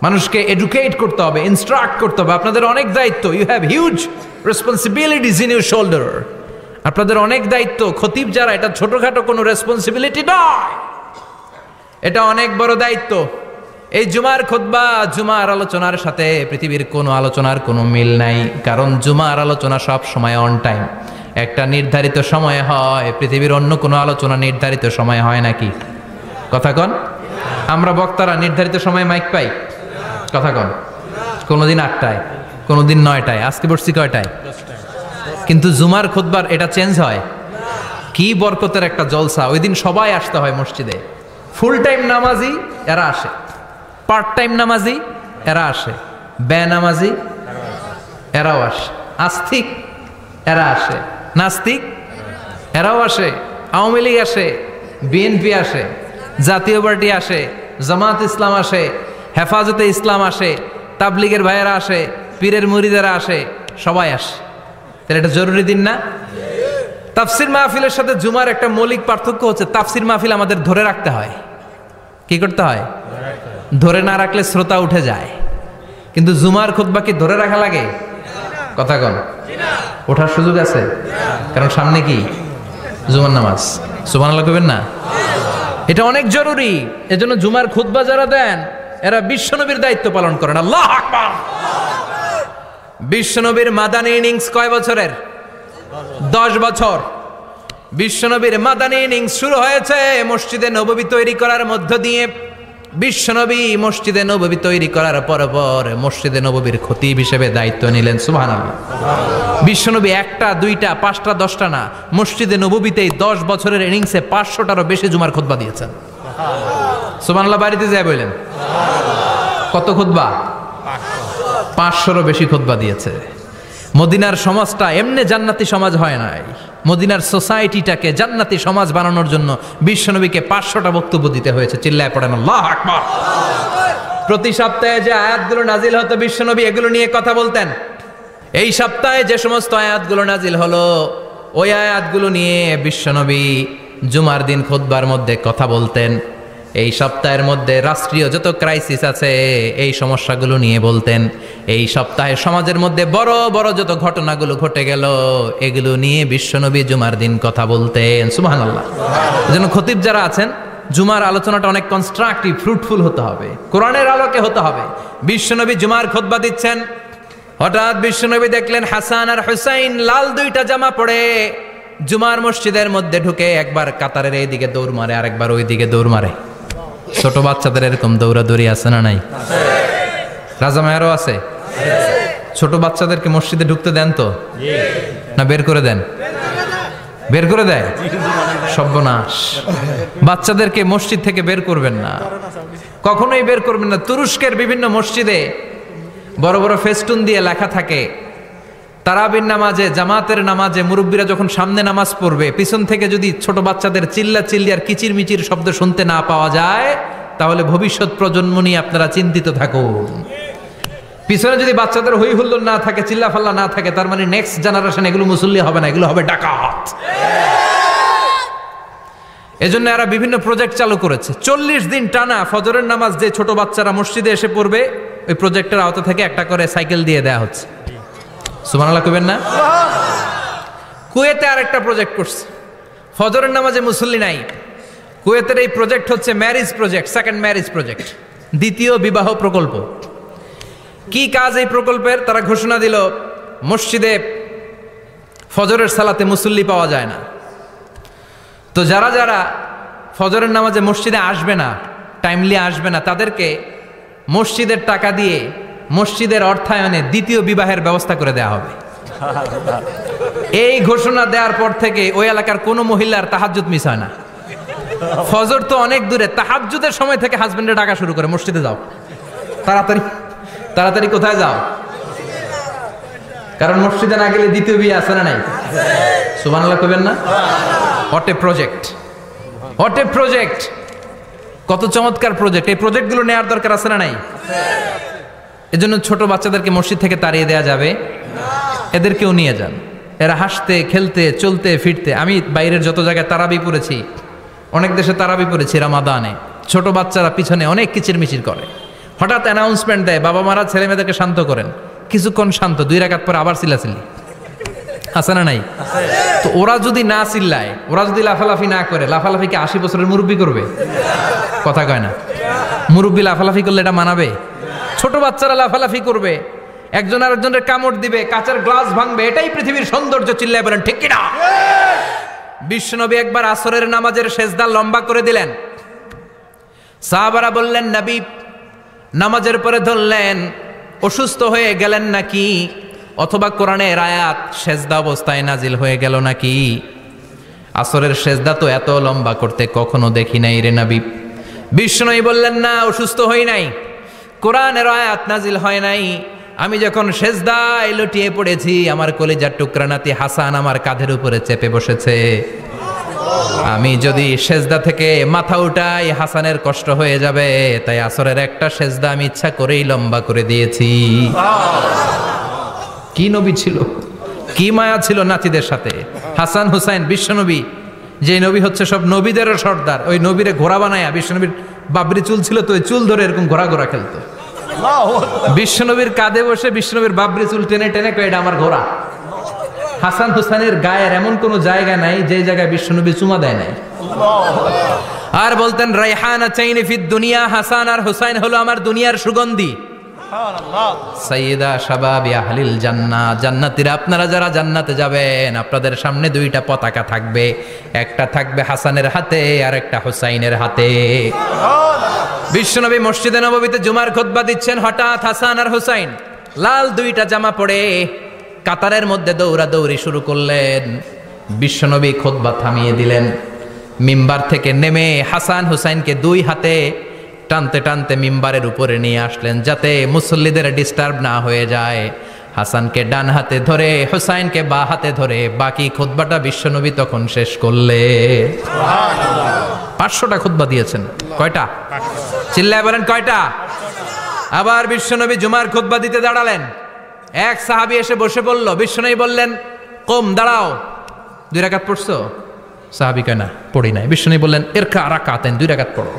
মানুষকে এডুকেট করতে হবে, ইনস্ট্রাক্ট করতে হবে। আপনাদের অনেক দায়িত্ব, you have huge responsibilities in your shoulder. আপনাদের অনেক দায়িত্ব। খতিব যারা, এটা ছোটখাটো কোনো রেসপন্সিবিলিটি নয়, এটা অনেক বড় দায়িত্ব। এই জুমার খুতবা, জুমার আলোচনার সাথে পৃথিবীর কোনো আলোচনার কোনো মিল নাই, কারণ জুমার আলোচনা সব সময় অন টাইম, একটা নির্ধারিত সময় হয়। পৃথিবীর অন্য কোনো আলোচনা নির্ধারিত সময় হয় নাকি? কথা কন। আমরা বক্তারা নির্ধারিত সময়ে মাইক পাই? কথা কন। কোনোদিন 8টায়, কোনোদিন 9টায়, আজকে বসছি কয়টায়? কিন্তু জুমার খুতবার এটা চেঞ্জ হয়। কি বরকতের একটা জলসা। ওই দিন সবাই আসতে হয় মসজিদে। ফুল টাইম নামাজি এরা আসে, পার্ট টাইম নামাজি এরা আসে, বেনামাজি এরাও আসে, আস্তিক এরা আসে, নাস্তিক এরাও আসে, আওয়ামী লীগ আসে, বিএনপি আসে, জাতীয় পার্টি আসে, জামাত ইসলাম আসে, হেফাজতে ইসলাম আসে, তাবলিগের ভাইয়েরা আসে, পীরের মুরিদেরা আসে, সবাই আসে। তাহলে এটা জরুরি দিন না? তাফসির মাহফিলের সাথে জুমার একটা মৌলিক পার্থক্য হচ্ছে, তাফসির মাহফিল আমাদের ধরে রাখতে হয়। কি করতে হয়? ধরে না রাখলে শ্রোতা উঠে যায়। কিন্তু জুমার খুতবা কি ধরে রাখা লাগে? কথা কন। ওঠার সুযোগ আছে, কারণ সামনে কি জুমার নামাজ। সুবহানাল্লাহ কইবেন না? এটা অনেক জরুরি। এজন্য জুমার খুতবা যারা দেন এরা বিশ্বনবীর দায়িত্ব পালন করেন। আল্লাহু আকবার। বিশ্বনবীর মাদানী ইনিংস কয় বছরের? 10 বছর। বিশ্বনবীর মাদানী ইনিংস শুরু হয়েছে মসজিদে নববী তৈরি করার মধ্য দিয়ে। বিশ্বনবী মসজিদে নববী তৈরি করার পর মসজিদে নববীর খতিব হিসেবে দায়িত্ব নিলেন। সুবহানাল্লাহ। বিশ্বনবী একটা দুইটা পাঁচটা 10টা না, মসজিদে নববীতেই 10 বছরের ইনিংসে 500টারও বেশি জুমার খুতবা দিয়েছেন। সুবহানাল্লাহ। বাড়িতে যায় বললেন কত খুতবা? 500রও বেশি খুতবা দিয়েছে। মদিনার সমাজটা এমনি জান্নাতি সমাজ হয় নাই। মদিনার সোসাইটিটাকে জান্নাতি সমাজ বানানোর জন্য বিশ্বনবীকে 500টা বক্তব্য দিতে হয়েছে। চিল্লায় পড়েন আল্লাহু আকবার। প্রতি সপ্তাহে যে আয়াতগুলো নাজিল হতো বিশ্বনবী এগুলো নিয়ে কথা বলতেন। এই সপ্তাহে যে সমস্ত আয়াতগুলো নাজিল হলো ওই আয়াতগুলো নিয়ে বিশ্বনবী জুমার দিন খুতবার মধ্যে কথা বলতেন। এই সপ্তাহের মধ্যে রাষ্ট্রীয় যত ক্রাইসিস আছে এই সমস্যাগুলো নিয়ে বলতেন। এই সপ্তাহে সমাজের মধ্যে বড় বড় যত ঘটনাগুলো ঘটে গেল এগুলো নিয়ে বিশ্বনবী জুমার দিন কথা বলতেন। সুবহানাল্লাহ। এজন্য খতিব যারা আছেন জুমার আলোচনাটা অনেক কনস্ট্রাকটিভ ফ্রুটফুল হতে হবে, কোরআনের আলোকে হতে হবে। বিশ্বনবী জুমার খুতবা দিচ্ছেন, হঠাৎ বিশ্বনবী দেখলেন হাসান আর হুসাইন লাল 2টা জামা পরে জুমার মসজিদের মধ্যে ঢুকে একবার কাতারের এইদিকে দৌড় মারে আর একবার ওইদিকে দৌড় মারে। ছোট বাচ্চাদের এরকম দৌড়াদৌড়ি আছে না নাই? রাজা মায়েরও আছে। ছোট বাচ্চাদেরকে মসজিদে ঢুকতে দেন তো না বের করে দেন? বের করে দেয়। সর্বনাশ। বাচ্চাদেরকে মসজিদ থেকে বের করবেন না, কখনোই বের করবেন না। তুরস্কের বিভিন্ন মসজিদে বড় বড় ফেস্টুন দিয়ে লেখা থাকে তারাবির নামাজে জামাতের নামাজে মুরব্বীরা যখন সামনে নামাজ পড়বে পিছন থেকে যদি ছোট বাচ্চাদের চিল্লা চিল্লি আর কিচির মিচির শব্দ শুনতে না পাওয়া যায় তাহলে ভবিষ্যৎ প্রজন্ম নিয়ে আপনারা চিন্তিত থাকুন। পিছনে যদি বাচ্চাদের হই হুল্লোড় না থাকে, চিল্লা ফাল্লা না থাকে, তার মানে নেক্সট জেনারেশন এগুলো মুসল্লি হবে না, এগুলো হবে ডাকাত। এজন্য এরা বিভিন্ন প্রজেক্ট চালু করেছে। 40 দিন টানা ফজরের নামাজ যে ছোট বাচ্চারা মসজিদে এসে পড়বে ওই প্রজেক্টের আওতা থেকে একটা করে সাইকেল দিয়ে দেয়া হচ্ছে। সুবহানাল্লাহ কইবেন না? কুয়েতে আরেকটা প্রজেক্ট করছে, ফজরের নামাজে মুসল্লি নাই। কুয়েতের এই প্রজেক্ট হচ্ছে marriage project, second marriage project, দ্বিতীয় বিবাহ প্রকল্প। কি কাজ এই প্রকল্পের? তারা ঘোষণা দিল মসজিদে ফজরের সালাতে মুসল্লি পাওয়া যায় না, তো যারা যারা ফজরের নামাজে মসজিদে আসবে না, টাইমলি আসবে না, তাদেরকে মসজিদের টাকা দিয়ে মসজিদের অর্থায়নে দ্বিতীয় বিবাহের ব্যবস্থা করে দেয়া হবে। এই ঘোষণা দেওয়ার পর থেকে ওই এলাকার কোনো মহিলার তাহাজ্জুদ মিস হয় না। ফজর তো অনেক দূরে, তাহাজ্জুদের সময় থেকে হাজবেন্ডের ডাকা শুরু করে মসজিদে যাও, তাড়াতাড়ি তাড়াতাড়ি কোথায় যাও, কারণ মসজিদে না গেলে দ্বিতীয় বিয়ে আছে না নাই? সুবহানাল্লাহ কইবেন না? What a project, what a project, কত চমৎকার প্রজেক্ট। এই প্রজেক্টগুলো নেওয়ার দরকার আছে না নাই? এজন্য ছোট বাচ্চাদেরকে মসজিদ থেকে তাড়িয়ে দেওয়া যাবে না, এদেরকেও নিয়ে যান। এরা হাসতে খেলতে চলতে ফিরতে, আমি বাইরের যত জায়গায় তারাবি পড়েছি, অনেক দেশে তারাবি পড়েছি রামাদানে, ছোট বাচ্চারা পিছনে অনেক কিচিরমিচির করে, হঠাৎ অ্যানাউন্সমেন্ট দেয় বাবা মারা ছেলে মেয়েদেরকে শান্ত করেন, কিছুক্ষণ শান্ত, 2 রাকাত পরে আবার চিল্লাচিল্লি, আছে না নাই? তো ওরা যদি না চিল্লায়, ওরা যদি লাফালাফি না করে, লাফালাফি কি 80 বছরের মুরব্বি করবে? কথা কয় না। মুরব্বি লাফালাফি করলে এটা মানাবে? ছোট বাচ্চারা লাফালাফি করবে, একজন আরেকজনের কামড় দিবে, কাঁচের গ্লাস ভাঙবে, এটাই পৃথিবীর সৌন্দর্য। চিল্লায় বলেন ঠিক কিনা? বিশ্বনবী একবার আসরের নামাজের সেজদা লম্বা করে দিলেন, সাহাবারা বললেন নবী নামাজের পরে ধরলেন অসুস্থ হয়ে গেলেন নাকি, অথবা কোরআনের আয়াত সেজদা অবস্থায় নাজিল হয়ে গেল নাকি? আসরের সেজদা তো এত লম্বা করতে কখনো দেখি নাই রে নবী। বিশ্বনবী বললেন না, অসুস্থ হই নাই, কোরআনের আয়াত নাজিল হয় নাই, আমি যখন সেজদায় লুটিয়ে পড়েছি আমার কলিজার টুকরা নাতি হাসান আমার কাঁধের উপরে চেপে বসেছে, আমি যদি সেজদা থেকে মাথা উঠাই হাসানের কষ্ট হয়ে যাবে, তাই আসরের একটা সেজদা আমি ইচ্ছা করেই লম্বা করে দিয়েছি। কি নবী ছিল, কি মায়া ছিল নাতিদের সাথে। হাসান হুসাইন বিশ্বনবী, যে নবী হচ্ছে সব নবীদেরও সর্দার, ওই নবীরে ঘোড়া বানায়া, বিশ্বনবীর বাবরি চুল ছিল তো ওই চুল ধরে এরকম ঘোড়া ঘোড়া খেলতো, বিশ্বনবীর কাঁধে বসে বিশ্বনবীর বাবরি চুল টেনে টেনে কয়ে এটা আমার ঘোড়া। হাসান হুসাইনের গায়ের এমন কোন জায়গা নাই যে জায়গায় বিশ্বনবী চুমা দেয় নাই। আর বলতেন রাইহানা চাইনি ফিদ দুনিয়া, হাসান আর হুসাইন হলো আমার দুনিয়ার সুগন্ধি। সাইয়্যিদা শাবাবি আহলিল জান্নাহ, জান্নাতীরা আপনারা যারা জান্নাতে যাবেন আপনাদের সামনে 2টা পতাকা থাকবে, একটা থাকবে হাসানের হাতে আর একটা হুসাইনের হাতে। বিশ্বনবী মসজিদে নববীতে জুমার খুতবা দিচ্ছেন, হঠাৎ হাসান আর হুসাইন লাল দুইটা জামা পরে কাতারের মধ্যে দৌড়াদৌড়ি শুরু করলেন। বিশ্বনবী খুতবা থামিয়ে দিলেন, মিম্বার থেকে নেমে হাসান হুসাইনকে দুই হাতে টানতে টানতে মিম্বারের উপরে নিয়ে আসলেন যাতে মুসল্লিদের ডিস্টার্ব না হয়ে যায়। হাসানকে ডান হাতে ধরে হুসাইনকে বা হাতে ধরে বাকি খুতবাটা বিশ্বনবী তখন শেষ করলে। 500টা খুতবা দিয়েছেন। কয়টা? চিল্লায় বলেন কয়টা? আবার বিশ্বনবী জুমার খুতবা দিতে দাঁড়ালেন। এক সাহাবী এসে বসে পড়ল। বিশ্বনবী বললেন, কম, দাঁড়াও। 2 রাকাত পড়ছো? সাহাবী কয় না, পড়ি নাই। বিশ্বনবী বললেন, ইরকা রাকাতান, 2 রাকাত পড়ো।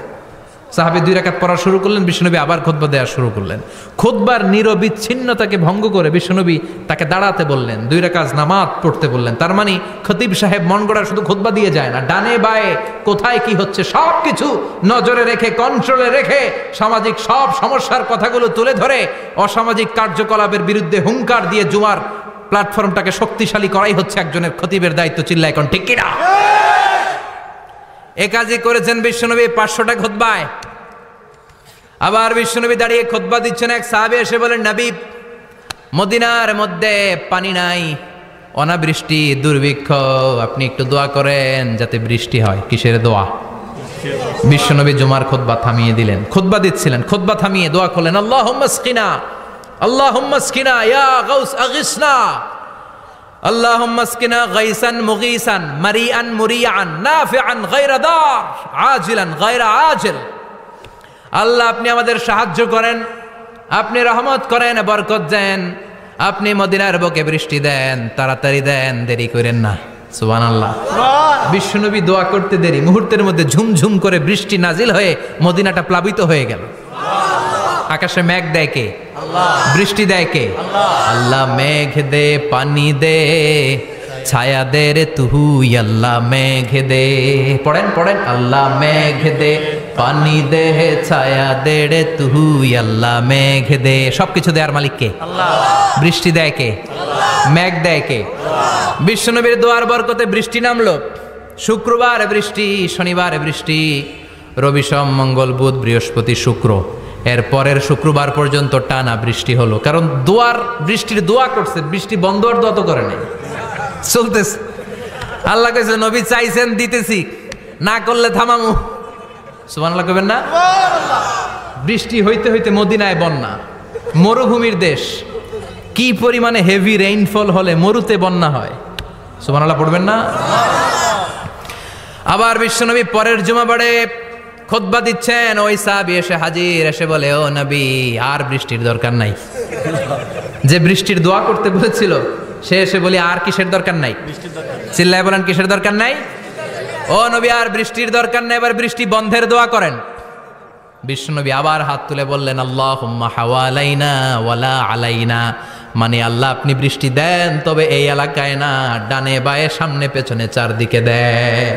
সাহাবী 2 রাকাত পড়া শুরু করলেন। বিশ্বনবী আবার খুতবা দেওয়া শুরু করলেন। খুতবার নিরবিচ্ছিন্নতাকে ভঙ্গ করে বিশ্বনবী তাকে দাঁড়াতে বললেন, 2 রাকাত নামাজ পড়তে বললেন। তার মানে খতিব সাহেব মন গড়া শুধু খুতবা দিয়ে যায় না, ডানে বায়ে কোথায় কি হচ্ছে সব কিছু নজরে রেখে, কন্ট্রোলে রেখে সামাজিক সব সমস্যার কথাগুলো তুলে ধরে অসামাজিক কার্যকলাপের বিরুদ্ধে হুঙ্কার দিয়ে জুমার প্ল্যাটফর্মটাকে শক্তিশালী করাই হচ্ছে একজনের খতিবের দায়িত্ব। চিল্লায় এখন ঠিক কিনা? এ কাজই করেছেন বিশ্বনবী 500টা খুতবায়। আবার বিশ্বনবী দাঁড়িয়ে খুতবা দিচ্ছেন। এক সাহাবী এসে বলেন, নবী, মদিনার মধ্যে পানি নাই, অনাবৃষ্টি, দুর্ভিক্ষ, আপনি একটু দোয়া করেন যাতে বৃষ্টি হয়। কিসের দোয়া? বিশ্বনবী জুমার খুতবা থামিয়ে দিলেন। খুতবা দিচ্ছিলেন, খুতবা থামিয়ে দোয়া করলেন, আল্লাহুম্মা স্কিনা, আল্লাহুম্মা স্কিনা ইয়া গাউস আগিসনা, আল্লাহুম্মা স্কিনা গাইসান মুগীসান মারিআন মুরিআন নাফিআন গায়রা দার আজিলান গায়রা আজিল। আল্লাহ, আপনি আমাদের সাহায্য করেন, আপনি রহমত করেন, বরকত দেন, আপনি মদিনার বুকে বৃষ্টি দেন, তাড়াতাড়ি দেন, দেরি করেন না। সুবহানাল্লাহ। বিশ্বনবী দোয়া করতে দেরি, মুহূর্তের মধ্যে ঝুমঝুম করে বৃষ্টি নাজিল হয়ে মদিনাটা প্লাবিত হয়ে গেল। আকাশে মেঘ দেয় কে? আল্লাহ। বৃষ্টি দেয় কে? আল্লাহ। আল্লাহ মেঘ দে, পানি দে, ছায়া দে রে তুহু, আল্লাহ মেঘ দে। পড়েন পড়েন, আল্লাহ মেঘ দে, পানি দে, ছায়া দে রে তুহু, আল্লাহ মেঘ দে। সবকিছু দেয়ার মালিক কে? আল্লাহ। বৃষ্টি দেয় কে? আল্লাহ। মেঘ দেয় কে? আল্লাহ। বিশ্বনবীর দোয়ার বরকতে বৃষ্টি নামলো। শুক্রবার বৃষ্টি, শনিবার বৃষ্টি, রবি সোম মঙ্গল বুধ বৃহস্পতি শুক্র, এর পরের শুক্রবার পর্যন্ত টানা বৃষ্টি হলো। কারণ বৃষ্টির দোয়া করছে, বৃষ্টি বন্ধ আর দোয়া তো করে নাই, চলতেছে। আল্লাহ কইছে, নবী চাইছেন দিতেছি, না করলে থামামু। সুবহানাল্লাহ কইবেন না? বৃষ্টি হইতে হইতে মদিনায় বন্যা, মরুভূমির দেশ, কি পরিমাণে হেভি রেইনফল হলে মরুতে বন্যা হয়। সুবহানাল্লাহ পড়বেন না? আবার বিশ্বনবী পরের জুমাবারে খুতবা দিচ্ছেন। ওই সাহাবী এসে হাজির, এসে বলে, ও নবী, আর বৃষ্টির দরকার নাই। যে বৃষ্টির দোয়া করতে বলেছিল সে এসে বলি, আর কিসের দরকার নাই? চিল্লায় বলেন, কিসের দরকার নাই? ও নবী, আর বৃষ্টির দরকার নাই, এবার বৃষ্টি বন্ধের দোয়া করেন। বিশ্বনবী আবার হাত তুলে বললেন, আল্লাহুম্মা হাওয়ালাইনা ওয়ালা আলাইনা, মানে আল্লাহ আপনি বৃষ্টি দেন, তবে এই এলাকায় না, ডানে বায়ে সামনে পেছনে চারদিকে দেন।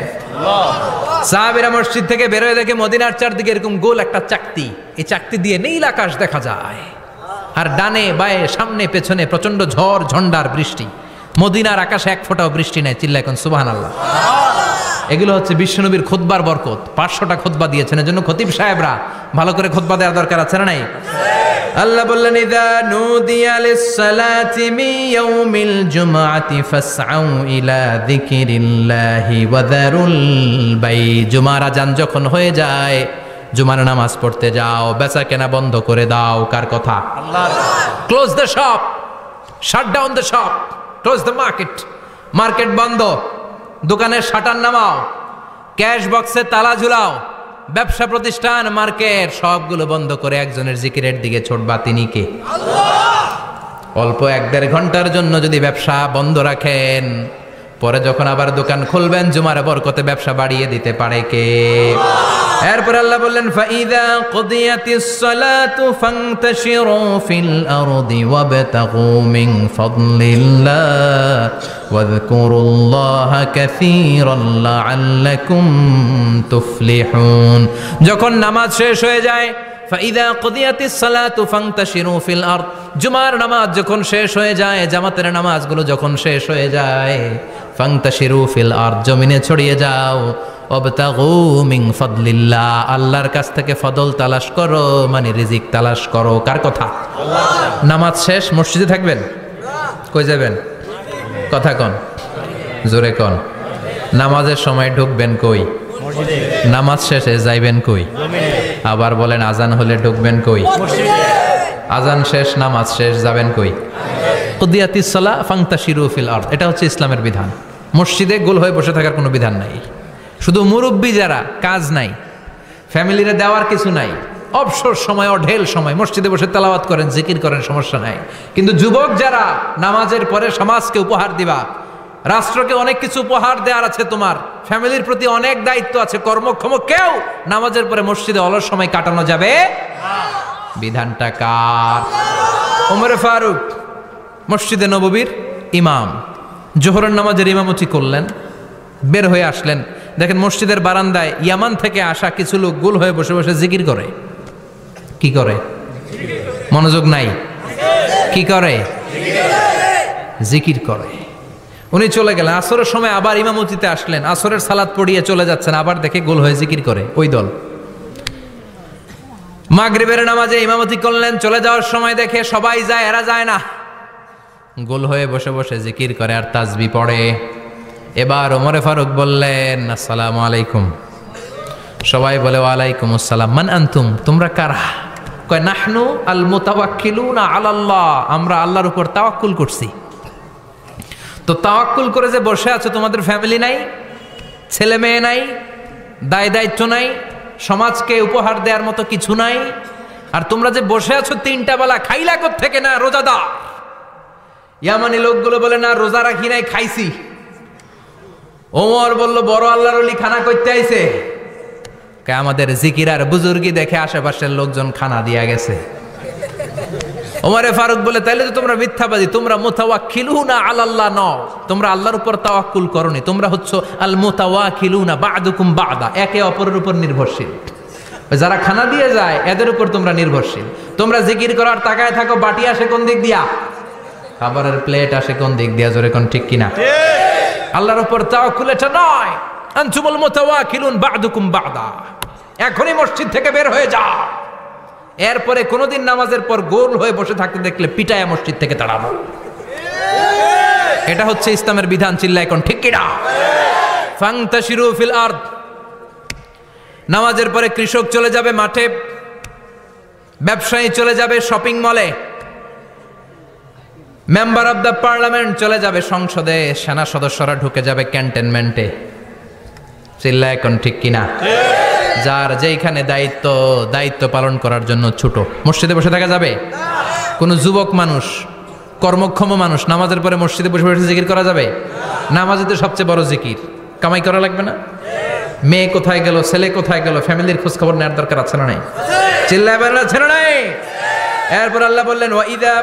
সাহাবীরা মসজিদ থেকে বের হয়ে দেখে মদিনার চারদিকে এরকম গোল একটা চাকতি, এই চাকতি দিয়ে নীল আকাশ দেখা যায়, আর ডানে বায়ে সামনে পেছনে প্রচন্ড ঝড় ঝন্ডার বৃষ্টি। মদিনার আকাশে এক ফোঁটাও বৃষ্টি নাই। চিল্লা এখন সুবহানাল্লাহ। এগুলো হচ্ছে বিশ্বনবীর খুতবার বরকত। 500টা খুতবা দিয়েছেন, এজন্য খতিব সাহেবরা ভালো করে খুতবা দেওয়ার দরকার আছে না নাই? আল্লাহ বললেন, ইযা নুদিয়া লিস-সালাতি মিন ইয়াউমিল জুমআতি ফাসআউ ইলা যিকিরিল্লাহি ওয়া যারুল বাই। জুমার আযান যখন হয়ে যায়, জুমার নামাজ পড়তে যাও, বেচা কেনা বন্ধ করে দাও। কার কথা? আল্লাহর। Close the shop, shut down the shop, close the market. Market বন্ধ, দোকানের শাটার নামাও, ক্যাশ বক্সে তালা ঝুলাও, ব্যবসা প্রতিষ্ঠান, মার্কেট সবগুলো বন্ধ করে একজনের জিকিরের দিকে ছোটবা। তিনি কে? আল্লাহ। অল্প 1-1.5 ঘন্টার জন্য যদি ব্যবসা বন্ধ রাখেন, পরে যখন আবার দোকান খুলবেন জুমার বরকতে ব্যবসা বাড়িয়ে দিতে পারে কে? এরপর আল্লাহ বললেন, ফাইদা কুদিয়াতিস সালাতু ফান্তাশিরু ফিল আরদি ওয়াবতাগু মিন ফাদলিল্লাহ ওয়াযকুরুল্লাহা কাসীরান লাআল্লাকুম তুফলিহুন। যখন নামাজ শেষ হয়ে যায়, ফাইদা কুদিয়াতিস সালাতু ফান্তাশিরু ফিল আরদ, জুমার নামাজ যখন শেষ হয়ে যায়, জামাতের নামাজগুলো যখন শেষ হয়ে যায়, ফান্তাশিরু ফিল আরদ, জমিনে ছড়িয়ে যাও। ওয়াবতাগু মিন ফাদলিল্লাহ, আল্লাহর কাছ থেকে ফদল তালাশ করো, মানে রিজিক তালাশ করো। কার কথা? আল্লাহ। নামাজ শেষ মসজিদে থাকবেন? কই যাবেন? কথা কন, জোরে কন। নামাজের সময় ঢুকবেন কই? মসজিদে। নামাজ শেষে যাইবেন কই? আবার বলেন আজান হলে ঢুকবেন কই? মসজিদে। আজান শেষ, নামাজ শেষ, যাবেন কই? কুদিয়াতিস সালাহ ফান্তাশিরু ফিল আরদ। এটা হচ্ছে ইসলামের বিধান। মসজিদে গোল হয়ে বসে থাকার কোনো বিধান নাই। শুধু মুরব্বী যারা, কাজ নাই, ফ্যামিলিরে দেওয়ার কিছু নাই, অবসর সময় অঢেল সময় মসজিদে বসে তেলাওয়াত করেন, জিকির করেন, সমস্যা নাই। কিন্তু যুবক যারা নামাজের পরে সমাজকে উপহার দিবা, রাষ্ট্রকে অনেক কিছু উপহার দেওয়ার আছে, তোমার ফ্যামিলির প্রতি অনেক দায়িত্ব আছে, কর্মক্ষম কেউ নামাজের পরে মসজিদে অলস সময় কাটানো যাবে না। বিধানটা কার? ওমর ফারুক মসজিদে নববীর ইমাম, জোহরের নামাজের ইমামতি করলেন, বের হয়ে আসলেন, দেখেন মসজিদের বারান্দায় ইয়ামান থেকে আসা কিছু লোক গোল হয়ে বসে বসে জিকির করে। কি করে? মনোযোগ নাই। কি করে? জিকির করে। উনি চলে গেলেন, আসরের সময় আবার ইমামতিতে আসলেন, আসরের সালাত পড়িয়ে চলে যাচ্ছেন, আবার দেখে গোল হয়ে জিকির করে ওই দল। মাগরিবের নামাজে ইমামতি করলেন, চলে যাওয়ার সময় দেখে সবাই যায়, এরা যায় না, গোল হয়ে বসে বসে জিকির করে আর তাসবিহ পড়ে। এবার ওমর ফারুক বললেন, আসসালামু আলাইকুম। সবাই বলে ওয়ালাইকুম আসসালাম। মান আনতুম, তোমরা কারা? কয় নাহনু আল মুতাওয়াক্কিলুনা আলাল্লাহ, আমরা আল্লাহর উপর তাওয়াক্কুল করছি। তো তাওয়াক্কুল করে যে বসে আছো, তোমাদের ফ্যামিলি নাই, ছেলে মেয়ে নাই, দায় দায়িত্ব নাই, সমাজকে উপহার দেওয়ার মতো কিছু নাই, আর তোমরা যে বসে আছো তিনটা বেলা খাইলা কোত্থেকে? না রোজাদার। ইয়ামানি লোকগুলো বলে না রোজা রাখি নাই, খাইছি। ওমর বলল বড় আল্লাহর ওলি খানা করতে আইছে। আমাদের জিকির আর বুজুর্গি দেখে আশেপাশের লোকজন খানা দিয়া গেছে। ওমরে ফারুক বলে তাইলে তো তোমরা মিথ্যাবাদী, তোমরা মুতাওয়াক্কিলুনা আলাল্লাহ নও, তোমরা আল্লাহর উপর তাওয়াক্কুল করনি, তোমরা হচ্ছে আল মুতাওয়াক্কিলুনা বা'দুকুম বা'দা, একে অপরের উপর নির্ভরশীল। যারা খানা দিয়ে যায় এদের উপর তোমরা নির্ভরশীল। তোমরা জিকির করার তাকায় থাকো, বাটি আসে কোন দিক দিয়া? খাবারের প্লেট আসে কোন দিক দিয়া? জোরে কোন ঠিক কিনা? আল্লাহর উপর তাওয়াক্কুল এটা নয়। আনতুমুল মুতাওয়াক্কিলুন বা'দুকুম বা'দা। এখনই মসজিদ থেকে বের হয়ে যাও, এরপরে কোনোদিন নামাজের পর গোল হয়ে বসে থাকতে দেখলে পিটায়া মসজিদ থেকে তাড়াবো। এটা হচ্ছে ইসলামের বিধান। চিল্লায় কোন ঠিক কিনা? ফান্তাশিরু ফিল আরদ। নামাজের পরে কৃষক চলে যাবে মাঠে, ব্যবসায়ী চলে যাবে শপিং মলে, মেম্বার অব দ্য পার্লামেন্ট চলে যাবে সংসদে, সেনা সদস্যরা ঢুকে যাবে ক্যান্টনমেন্টে। চিল্লায় কোন ঠিক কিনা? যার যেখানে দায়িত্ব পালন করার জন্য ছোট, মসজিদে বসে থাকা যাবে? কোন যুবক মানুষ, কর্মক্ষম মানুষ নামাজের পরে মসজিদে বসে বসে জিকির করা যাবে? নামাজে তো সবচেয়ে বড় জিকির, কামাই করা লাগবে না? মেয়ে কোথায় গেল, ছেলে কোথায় গেল, ফ্যামিলির খোঁজ খবর নেওয়ার দরকার আছে না নাই? চিল্লায় বলেন আছে না নাই? এরপর আল্লাহ বললেন ওয়াইদা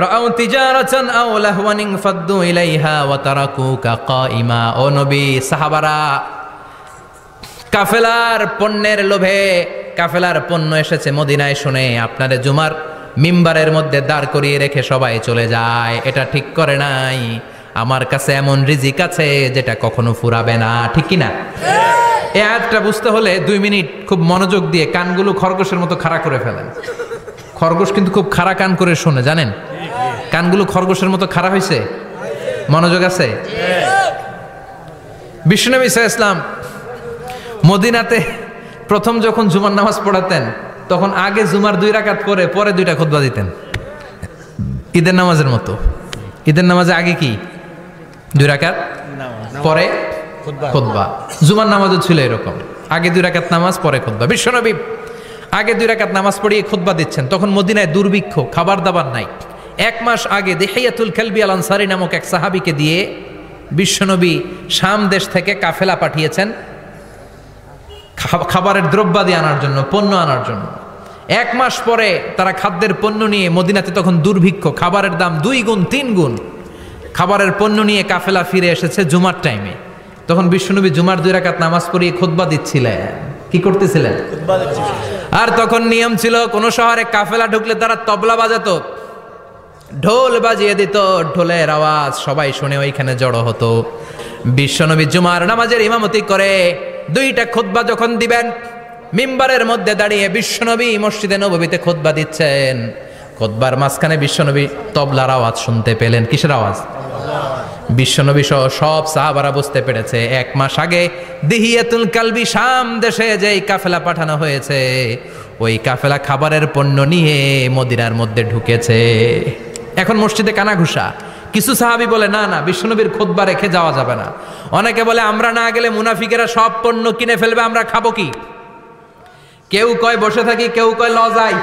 রাআউ তিজারাতান আও লাহওয়ান ফাদ্দু ইলাইহা ওয়া তারাকুকা কাইমা। ও নবী, সাহাবারা কাফেলার পণ্যের লোভে, কাফেলার পণ্য এসেছে মদিনায় শুনে আপনারে জুমার মিম্বারের মধ্যে দাঁড় করিয়ে রেখে সবাই চলে যায়। এটা ঠিক করে নাই। আমার কাছে এমন রিজিক আছে যেটা কখনো ফুরাবে না। ঠিক কিনা? এই আয়াতটা বুঝতে হলে 2 মিনিট খুব মনোযোগ দিয়ে কানগুলো খরগোশের মতো খাড়া করে ফেলেন। খরগোশ কিন্তু খুব খাড়া কান করে শোনে, জানেন? কানগুলো খরগোশের মতো খাড়া হয়েছে। মনোযোগ আছে? বিশ্বনবী সাল্লাল্লাহু আলাইহি ওয়াসাল্লাম মদিনাতে প্রথম যখন জুমার নামাজ পড়াতেন, তখন আগে জুমার 2 রাকাত করে পরে 2টা খুতবা দিতেন, ঈদের নামাজের মতো। ঈদের নামাজে আগে কি 2 রাকাত, পরে খুতবা। জুমার নামাজও ছিল এরকম, আগে 2 রাকাত নামাজ, পরে খুতবা। বিশ্বনবী আগে 2 রাকাত নামাজ পড়িয়ে খুতবা দিচ্ছেন, তখন মদিনায় দুর্ভিক্ষ, খাবার দাবার নাই। 1 মাস আগে দিহিয়াতুল কালবি আল আনসারী নামক এক সাহাবীকে দিয়ে বিশ্বনবী শাম দেশ থেকে কাফেলা পাঠিয়েছেন খাবারের দ্রব্যাদি আনার জন্য, পণ্য আনার জন্য। 1 মাস পরে তারা খাদ্যের পণ্য নিয়ে, মদিনাতে তখন দুর্ভিক্ষ, খাবারের দাম 2 গুণ 3 গুণ, খাবারের পণ্য নিয়ে কাফেলা ফিরে এসেছে জুমার টাইমে। তখন বিশ্বনবী জুমার 2 রাকাত নামাজ পড়িয়ে খুতবা দিচ্ছিলেন। কি করতেছিলেন? আর তখন নিয়ম ছিল, কোন শহরে কাফেলা ঢুকলে তারা তবলা বাজাতো, ঢোল বাজিয়ে দিত, ঢোলের আওয়াজ সবাই শুনে ওইখানে জড়ো হতো। বিশ্বনবী জুমার নামাজের ইমামতি করে 2টা খুতবা যখন দিবেন, মিম্বারের মধ্যে দাঁড়িয়ে বিশ্বনবী মসজিদে নববীতে খুতবা দিচ্ছেন। খুতবার মাঝখানে বিশ্বনবী তবলার আওয়াজ শুনতে পেলেন। কিসের আওয়াজ? বিশ্বনবী সহ সব সাহাবারা বুঝতে পেরেছে 1 মাস আগে দিহিয়াতুল কালবি শাম দেশে যেই কাফেলা পাঠানো হয়েছে, ওই কাফেলা খাবারের পণ্য নিয়ে মদিনার মধ্যে ঢুকেছে। এখন মসজিদে কানাঘুষা। কিছু সাহাবী বলে না না, বিশ্বনবীর খুতবা রেখে যাওয়া যাবে না। অনেকে বলে আমরা না গেলে মুনাফিকেরা সব পণ্য কিনে ফেলবে, আমরা খাবো কি? কেউ কয় বসে থাকি, কেউ কয় ল যাই।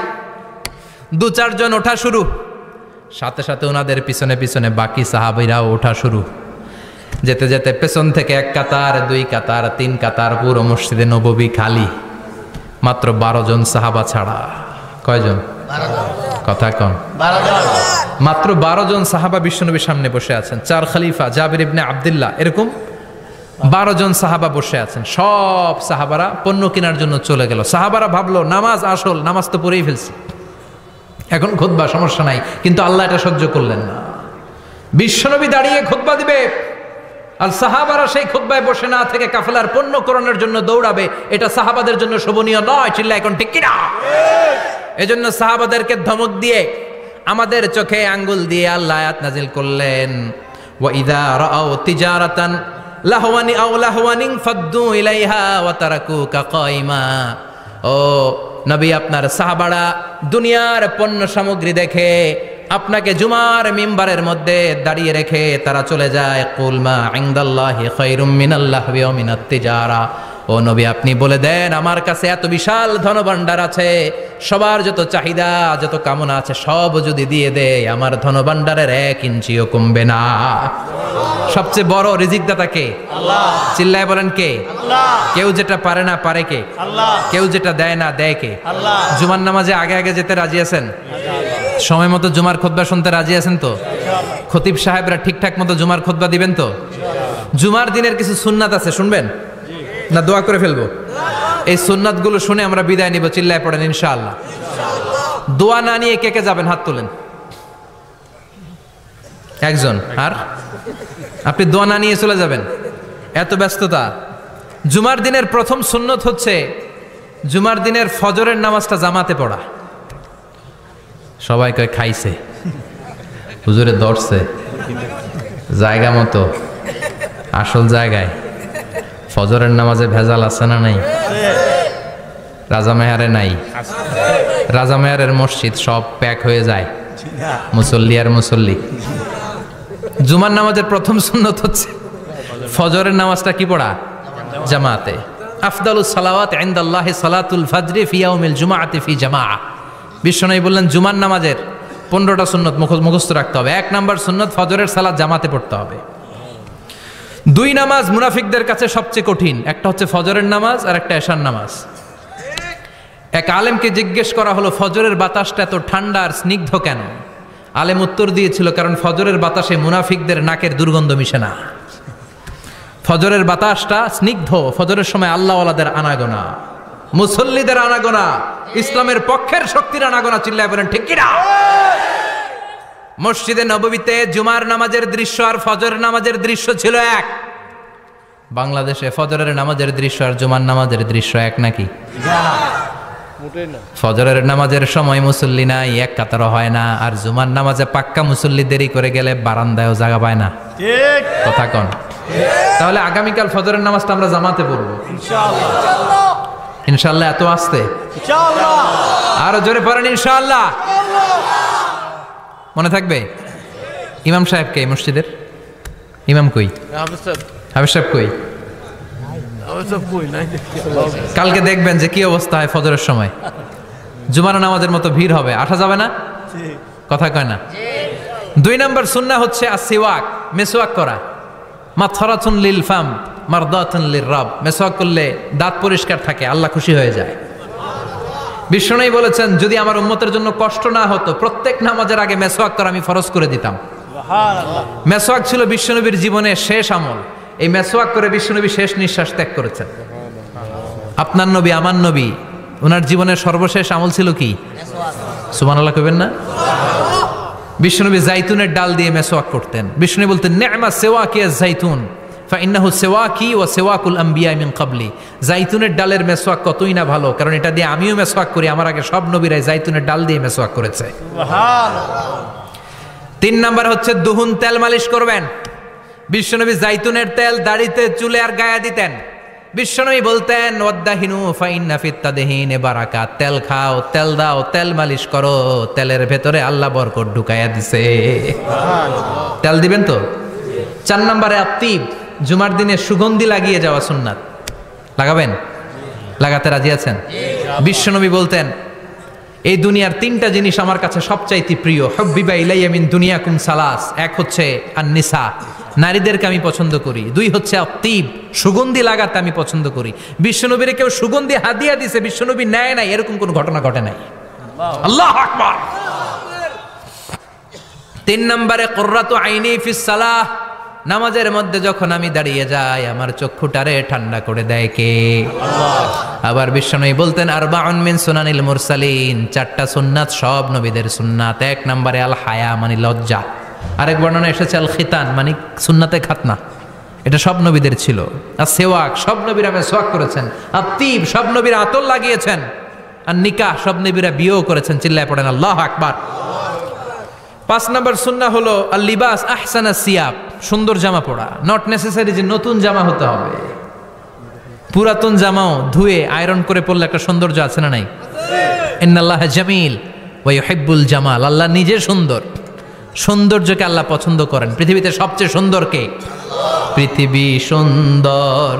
2-4 জন ওঠা শুরু, সাথে সাথে ওনাদের পিছনে পিছনে বাকি সাহাবীরাও ওঠা শুরু। যেতে যেতে পেছন থেকে 1 কাতার, 2 কাতার, 3 কাতার, পুরো মসজিদে নববী খালি, মাত্র 12 জন সাহাবা ছাড়া। কয়জন? 12 জন। কথা কন। 12 জন। মাত্র 12 জন সাহাবা বিশ্বনবীর সামনে বসে আছেন। 4 খলিফা, জাবির ইবনে আব্দুল্লাহ, এরকম 12 জন সাহাবা বসে আছেন। সব সাহাবারা পণ্য কেনার জন্য চলে গেল। সাহাবারা ভাবলো নামাজ আসল, নামাজ তো পড়েই ফেলছি, এখন খুতবা সমস্যা নাই। কিন্তু আল্লাহ এটা সহ্য করলেন না। বিশ্বনবী দাঁড়িয়ে খুতবা দিবে আর সাহাবারা সেই খুতবায় বসে না থেকে কাফেলার পণ্য করণের জন্য দৌড়াবে, এটা সাহাবাদের জন্য শোভনীয় নয়। চিল্লা এখন ঠিক কিনা? এজন্য সাহাবাদেরকে ধমক দিয়ে, আমাদের চোখে আঙ্গুল দিয়ে আল্লাহ আয়াত নাজিল করলেন, ওয়া ইযা রাআউ তিজারাতান লাহওয়ানি আও লাহওয়ানিন ফাদ্দু ইলাইহা ওয়া তারাকুকা কাইমা। ও নবী, আপনার সাহাবারা দুনিয়ার পণ্য সামগ্রী দেখে আপনাকে জুমার মিম্বারের মধ্যে দাঁড়িয়ে রেখে তারা চলে যায়। কুল মা ইনদাল্লাহি খায়রুম মিনাল্লাহি ওয়া মিনাত তিজারা। ও নবী, আপনি বলে দেন আমার কাছে এত বিশাল ধনভাণ্ডার আছে, সবার যত চাহিদা যত কামনা আছে সব যদি দিয়ে দেয়, আমার ধনভাণ্ডারের 1 ইঞ্চিও কমবে না। সবচেয়ে বড় রিজিকদাতা কে? আল্লাহ। চিল্লায় বলেন কে? আল্লাহ। কেউ যেটা পারে না পারে কে? আল্লাহ। কেউ যেটা দেয় না দেয় কে? আল্লাহ। জুমার নামাজে আগে আগে যেতে রাজি আছেন? সময় মতো জুমার খুতবা শুনতে রাজি আছেন তো? খতিব সাহেবরা ঠিকঠাক মতো জুমার খুতবা দিবেন তো? জুমার দিনের কিছু সুন্নাত আছে, শুনবেন না দোয়া করে ফেলবো? এই সুন্নাতগুলো শুনে আমরা বিদায় নিব। চিল্লায় পড়েন ইনশাআল্লাহ। দোয়া না নিয়ে কে কে যাবেন? হাত তোলেন। একজন। আর আপনি দোয়া না নিয়ে চলে যাবেন? এত ব্যস্ততা। জুমার দিনের প্রথম সুন্নত হচ্ছে জুমার দিনের ফজরের নামাজটা জামাতে পড়া। সবাই কয় খাইছে, হুজুরে ধরছে জায়গা মতো, আসল জায়গায়। ফজরের নামাজে ভেজাল আছে না নাই? রাজা মেহারে নাই? রাজা মেহারের মসজিদ সব প্যাক হয়ে যায়, মুসল্লি আর মুসল্লি। জুমার নামাজের প্রথম সুন্নত হচ্ছে ফজরের নামাজটা কি পড়া? জামাতে। আফদালুস সালাওয়াত ইনদাল্লাহি সালাতুল ফাজরি ফি ইয়াউমিল জুমআতি ফি জামাআ। বিশ্বনবী বললেন জুমার নামাজের 15টা সুন্নত মুখস্থ রাখতে হবে। 1 নাম্বার সুন্নত ফজরের সালাত জামাতে পড়তে হবে। 2 নামাজ মুনাফিকদের কাছে সবচেয়ে কঠিন, একটা হচ্ছে ফজরের নামাজ আর একটা এশার নামাজ। এক আলেমকে জিজ্ঞেস করা হলো ফজরের বাতাসটা এত ঠান্ডা আর স্নিগ্ধ কেন? আলেম উত্তর দিয়েছিল, কারণ ফজরের বাতাসে মুনাফিকদের নাকের দুর্গন্ধ মিশে না। ফজরের বাতাসটা স্নিগ্ধ, ফজরের সময় আল্লাহওয়ালাদের আনাগোনা, মুসল্লিদের আনাগোনা, ইসলামের পক্ষের শক্তির আনাগোনা। চিল্লায় বলেন ঠিক কিনা? মসজিদে নববীতে জুমার নামাজের দৃশ্য আর ফজরের নামাজের দৃশ্য ছিল এক। বাংলাদেশে ফজরের নামাজের দৃশ্য আর জুমার নামাজের দৃশ্য এক নাকি? ফজরের নামাজের সময় মুসল্লি নাই, 1 কাতারও হয় না। আর জুমার নামাজে পাক্কা মুসল্লি দেরি করে গেলে বারান্দায়ও জায়গা পায় না। ঠিক কথা কন। তাহলে আগামীকাল ফজরের নামাজটা আমরা জামাতে পড়বো ইনশাআল্লাহ। ইনশাআল্লাহ এত আসতে ইনশাআল্লাহ, আরো জোরে পড়েন ইনশাআল্লাহ। মনে থাকবে? ইমাম সাহেব কে মসজিদের? ইমাম কই? হাফেজ সাহেব কই? কালকে দেখবেন যে কি অবস্থা হয় ফজরের সময়। জুমার নামাজের মতো ভিড় হবে, আসা যাবে না। কথা কয় না। 2 নাম্বার সুন্নাহ হচ্ছে আসিওয়াক, মেসওয়াক করা। মাথরাতুন লিল ফাম মারদাতুন লির রাব। মেসওয়াক করলে দাঁত পরিষ্কার থাকে, আল্লাহ খুশি হয়ে যায়। বিশ্বনবী বলেছেন যদি আমার উম্মতের জন্য কষ্ট না হতো প্রত্যেক নামাজের আগে মেসওয়াক করা আমি ফরজ করে দিতাম। সুবহানাল্লাহ। মেসওয়াক ছিল বিশ্বনবীর জীবনের শেষ আমল। এই মেসওয়াক করে বিশ্বনবী শেষ নিঃশ্বাস ত্যাগ করেছেন। আপনার নবী আমার নবী ওনার জীবনের সর্বশেষ আমল ছিল কি? সুবহানাল্লাহ কইবেন না? বিশ্বনবী জাইতুনের ডাল দিয়ে মেসওয়াক করতেন। বিশ্বনবী বলতেন নি'মা সিওয়াকি আজ-জাইতুন ফাইন্নাহু সিওয়াকি ওয়া সিওয়াকুল আমবিয়া মিন ক্বাবলি। জাইতুনের ডালের মেসওয়াক কতই না ভালো, কারণ এটা দিয়ে আমিও মেসওয়াক করি, আমার আগে সব নবীরাই জাইতুনের ডাল দিয়ে মেসওয়াক করেছে। সুবহানাল্লাহ। 3 নাম্বার হচ্ছে দুহুন, তেল মালিশ করবেন। বিশ্বনবী জাইতুনের তেল দাড়িতে, চুলে আর গায়ে দিতেন। বিশ্বনবী বলতেন ওয়াদ্দাহিনু ফাইন্না ফিত তাদহিনে বারাকাত। তেল খাও, তেল দাও, তেল মালিশ করো, তেলের ভেতরে আল্লাহ বরকত ঢুকাইয়া দিছে। সুবহানাল্লাহ। তেল দিবেন তো। 4 নম্বরে আত্তিব, জুমার দিনে সুগন্ধি লাগিয়ে যাওয়া সুন্নাত। লাগাবেন? লাগাতে রাজি আছেন? বিশ্বনবী বলতেন এই দুনিয়ার 3টা জিনিস আমার কাছে সবচাইতে প্রিয়। হুব্বিবা ইলাইয়া মিন দুনিয়াকুম সালাস। এক হচ্ছে আন-নিসা, নারীদেরকে আমি পছন্দ করি। 2 হচ্ছে আত্তিব, সুগন্ধি লাগাতে আমি পছন্দ করি। বিশ্বনবীরে কেউ সুগন্ধি হাদিয়া দিছে, বিশ্বনবী নেয় নাই, এরকম কোনো ঘটনা ঘটে নাই। আল্লাহু আকবার। 3 নম্বরে কুররাতু আইনি ফিস সালাহ। নামাজের মধ্যে যখন আমি দাঁড়িয়ে যাই আমার চক্ষুটারে ঠান্ডা করে দেয় কে? আল্লাহ। আবার বিশ্বনবী বলতেন আরবাউন মিন সুনানিল মুরসালিন। 4টা সুন্নাত সব নবীদের সুন্নাত। 1 নম্বরে আল হায়া মানে লজ্জা। আরেক বর্ণনা এসেছে আল খিতান মানে সুন্নাতে খাতনা, এটা সব নবীদের ছিল। আর সেওয়াক, সব নবীরা মেসওয়াক করেছেন। আত্তিব, সব নবীরা আতর লাগিয়েছেন। আর নিকাহ, সব নবীরা বিয়েও করেছেন। চিল্লায় পড়েন আল্লাহু আকবার। 5 নম্বর সুন্নাহ হলো আল লিবাস আহসানা সিয়াব, সুন্দর জামা পরা। নট নেসেসারি যে নতুন জামা হতে হবে, পুরাতন জামাও ধুয়ে আয়রন করে পরলে একটা সৌন্দর্য আছে না নাই? ইন্নাল্লাহা জামিল ওয়া ইউহিব্বুল জামাল। আল্লাহ নিজে সুন্দর, সৌন্দর্যকে আল্লাহ পছন্দ করেন। পৃথিবীতে সবচেয়ে সুন্দর কে? পৃথিবী সুন্দর,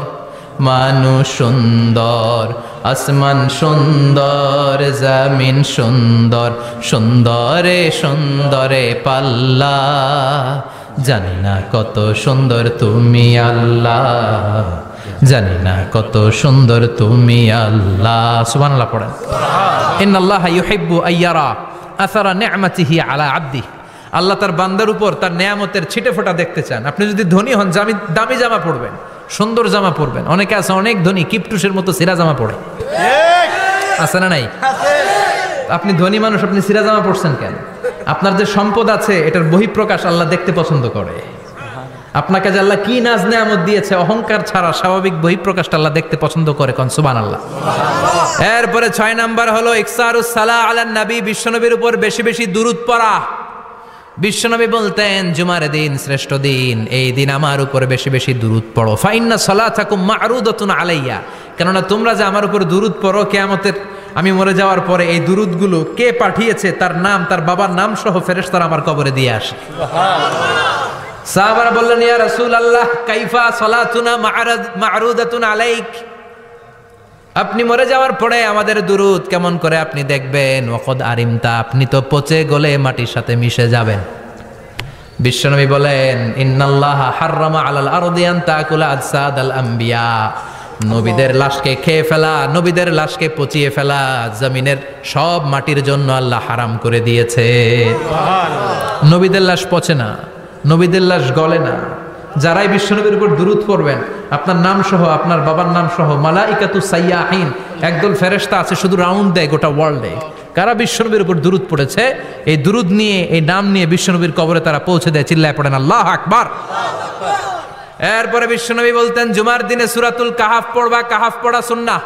মানুষ সুন্দর, আসমান সুন্দর, জমিন সুন্দর, সুন্দরে সুন্দরে পাল্লা। জানি না কত সুন্দর তুমি আল্লাহ, জানি না কত সুন্দর তুমি আল্লাহ। সুবহানাল্লাহ পড়েন। ইন্নাল্লাহা ইউহিব্বু আইয়ারা আসারা নি'মাতিহি আলা আবদি। আল্লাহ তার বান্দার উপর তার নেয়ামতের ছিটে ফোঁটা দেখতে চান। আপনি যদি ধনী হন, দামি জামা পরবেন, সুন্দর জামা পরবেন। অনেকে আছে অনেক ধনী, কিপটুসের মতো সিরা জামা পরে, আছে না নাই? আপনি ধনী মানুষ, আপনি সিরা জামা পরছেন কেন? আপনার যে সম্পদ আছে এটার বহিঃপ্রকাশ আল্লাহ দেখতে পছন্দ করে। আপনাকে যে আল্লাহ কি নাজ নেয়ামত দিয়েছে, অহংকার ছাড়া স্বাভাবিক বহিঃপ্রকাশটা আল্লাহ দেখতে পছন্দ করে। কোন সুবহানাল্লাহ। এরপরে 6 নাম্বার হলো ইকসারুস সালাহ আলান নবী, বিশ্বনবীর উপর বেশি বেশি দুরূদ পড়া। বিশ্বনবী বলতেন জুমার দিন শ্রেষ্ঠ দিন, এই দিন আমার উপর বেশি বেশি দুরূদ পড়ো। ফাইন্না সালাতাকুম মা'রুদাতুন আলাইয়া। কেননা তোমরা যে আমার উপর দুরূদ পড়ো, কিয়ামতের আমি মরে যাওয়ার পরে এই দুরূদগুলো কে পাঠিয়েছে তার নাম, তার বাবার নাম সহ ফেরেশতারা আমার কবরে দিয়ে আসে। সাহাবারা বললেন ইয়া রাসূলুল্লাহ কাইফা সালাতুনা মা'রুদাতুন আলাইক। আপনি মরে যাওয়ার পরে আমাদের দুরূদ কেমন করে আপনি দেখবেন? ওয়াকদ আরিমতা, আপনি তো পচে গলে মাটির সাথে মিশে যাবেন। বিশ্বনবী বলেন ইন্নাল্লাহা হাররামা আলাল আরদি আন তাকুলা আজসাদাল আমবিয়া। নবীদের লাশকে খেয়ে ফেলা, নবীদের লাশকে পচিয়ে ফেলা জমিনের সব মাটির জন্য আল্লাহ হারাম করে দিয়েছে। সুবহানাল্লাহ। নবীদের লাশ পচে না, নবীদের লাশ গলে না। যারাই বিশ্বনবীর উপর দুরূদ পড়বেন, আপনার নাম সহ, আপনার বাবার নাম সহ মালাইকাতু সাইয়াহিন, একদল ফেরেশতা আছে শুধু রাউন্ড দেয় গোটা ওয়ার্ল্ডে। কারা বিশ্বনবীর উপর দুরূদ পড়েছে, এই দুরূদ নিয়ে, এই নাম নিয়ে বিশ্বনবীর কবরে তারা পৌঁছে দেয়। চিল্লায় পড়েন আল্লাহু আকবার। এরপরে বিশ্বনবী বলতেন জুমার দিনে সূরাতুল কাহাফ পড়বা। কাহাফ পড়া সুন্নাহ।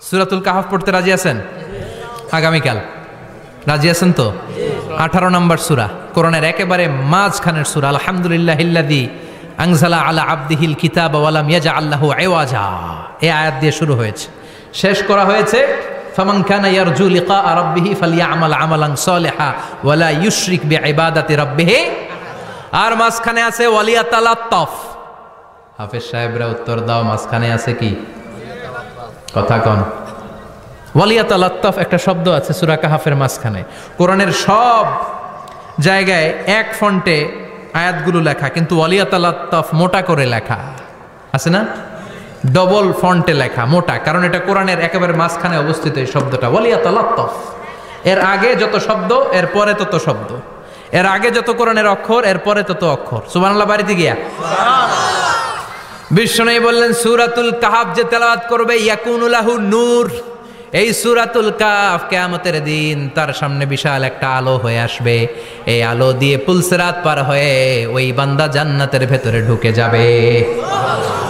সূরাতুল কাহাফ পড়তে রাজি আছেন? আগামীকাল রাজি আছেন তো? 18 নম্বর সূরা, কোরআনের একেবারে মাঝখানের সূরা। আলহামদুলিল্লাহিল্লাযী আনজালা আলা আবদিহিল কিতাবা ওয়া লাম ইয়াজআল লাহু ইওয়াজা। এই আয়াত দিয়ে শুরু হয়েছে, শেষ করা হয়েছে ফামান কানা ইয়ারজু লিকা রাব্বিহি ফালইআমাল আমালান সালিহা ওয়া লা ইউশরিক বিইবাদাতি রাব্বিহি। আর মাঝখানে আছে ওয়ালিয়াতালাত্তাফ। হাফেজ সাহেবরা উত্তর দাও, মাঝখানে আছে কি? কথা কন। ওয়ালিয়াতালাত্তাফ একটা শব্দ আছে সূরা কাহাফের মাঝখানে। কোরআনের সব জায়গায় এক ফন্টে আয়াতগুলো লেখা, কিন্তু ওয়ালিয়াতালাত্তাফ মোটা করে লেখা আছে না? ডবল ফন্টে লেখা, মোটা, কারণ এটা কোরআনের একেবারে মাঝখানে অবস্থিত এই শব্দটা ওয়ালিয়াতালাত্তাফ। এর আগে যত শব্দ, এর পরে তত শব্দ। এর আগে যত কোরআনের অক্ষর, এর পরে তত অক্ষর। সুবহানাল্লাহ বাড়িতে গিয়া বিশ্বনবী বললেন সূরাতুল কাহাফ যে তেলাওয়াত করবে ইয়াকুনু লাহু নূর, এই সূরাতুল কাফ কিয়ামতের দিন তার সামনে বিশাল একটা আলো হয়ে আসবে। এই আলো দিয়ে পুলসিরাত পার হয়ে ওই বান্দা জান্নাতের ভেতরে ঢুকে যাবে।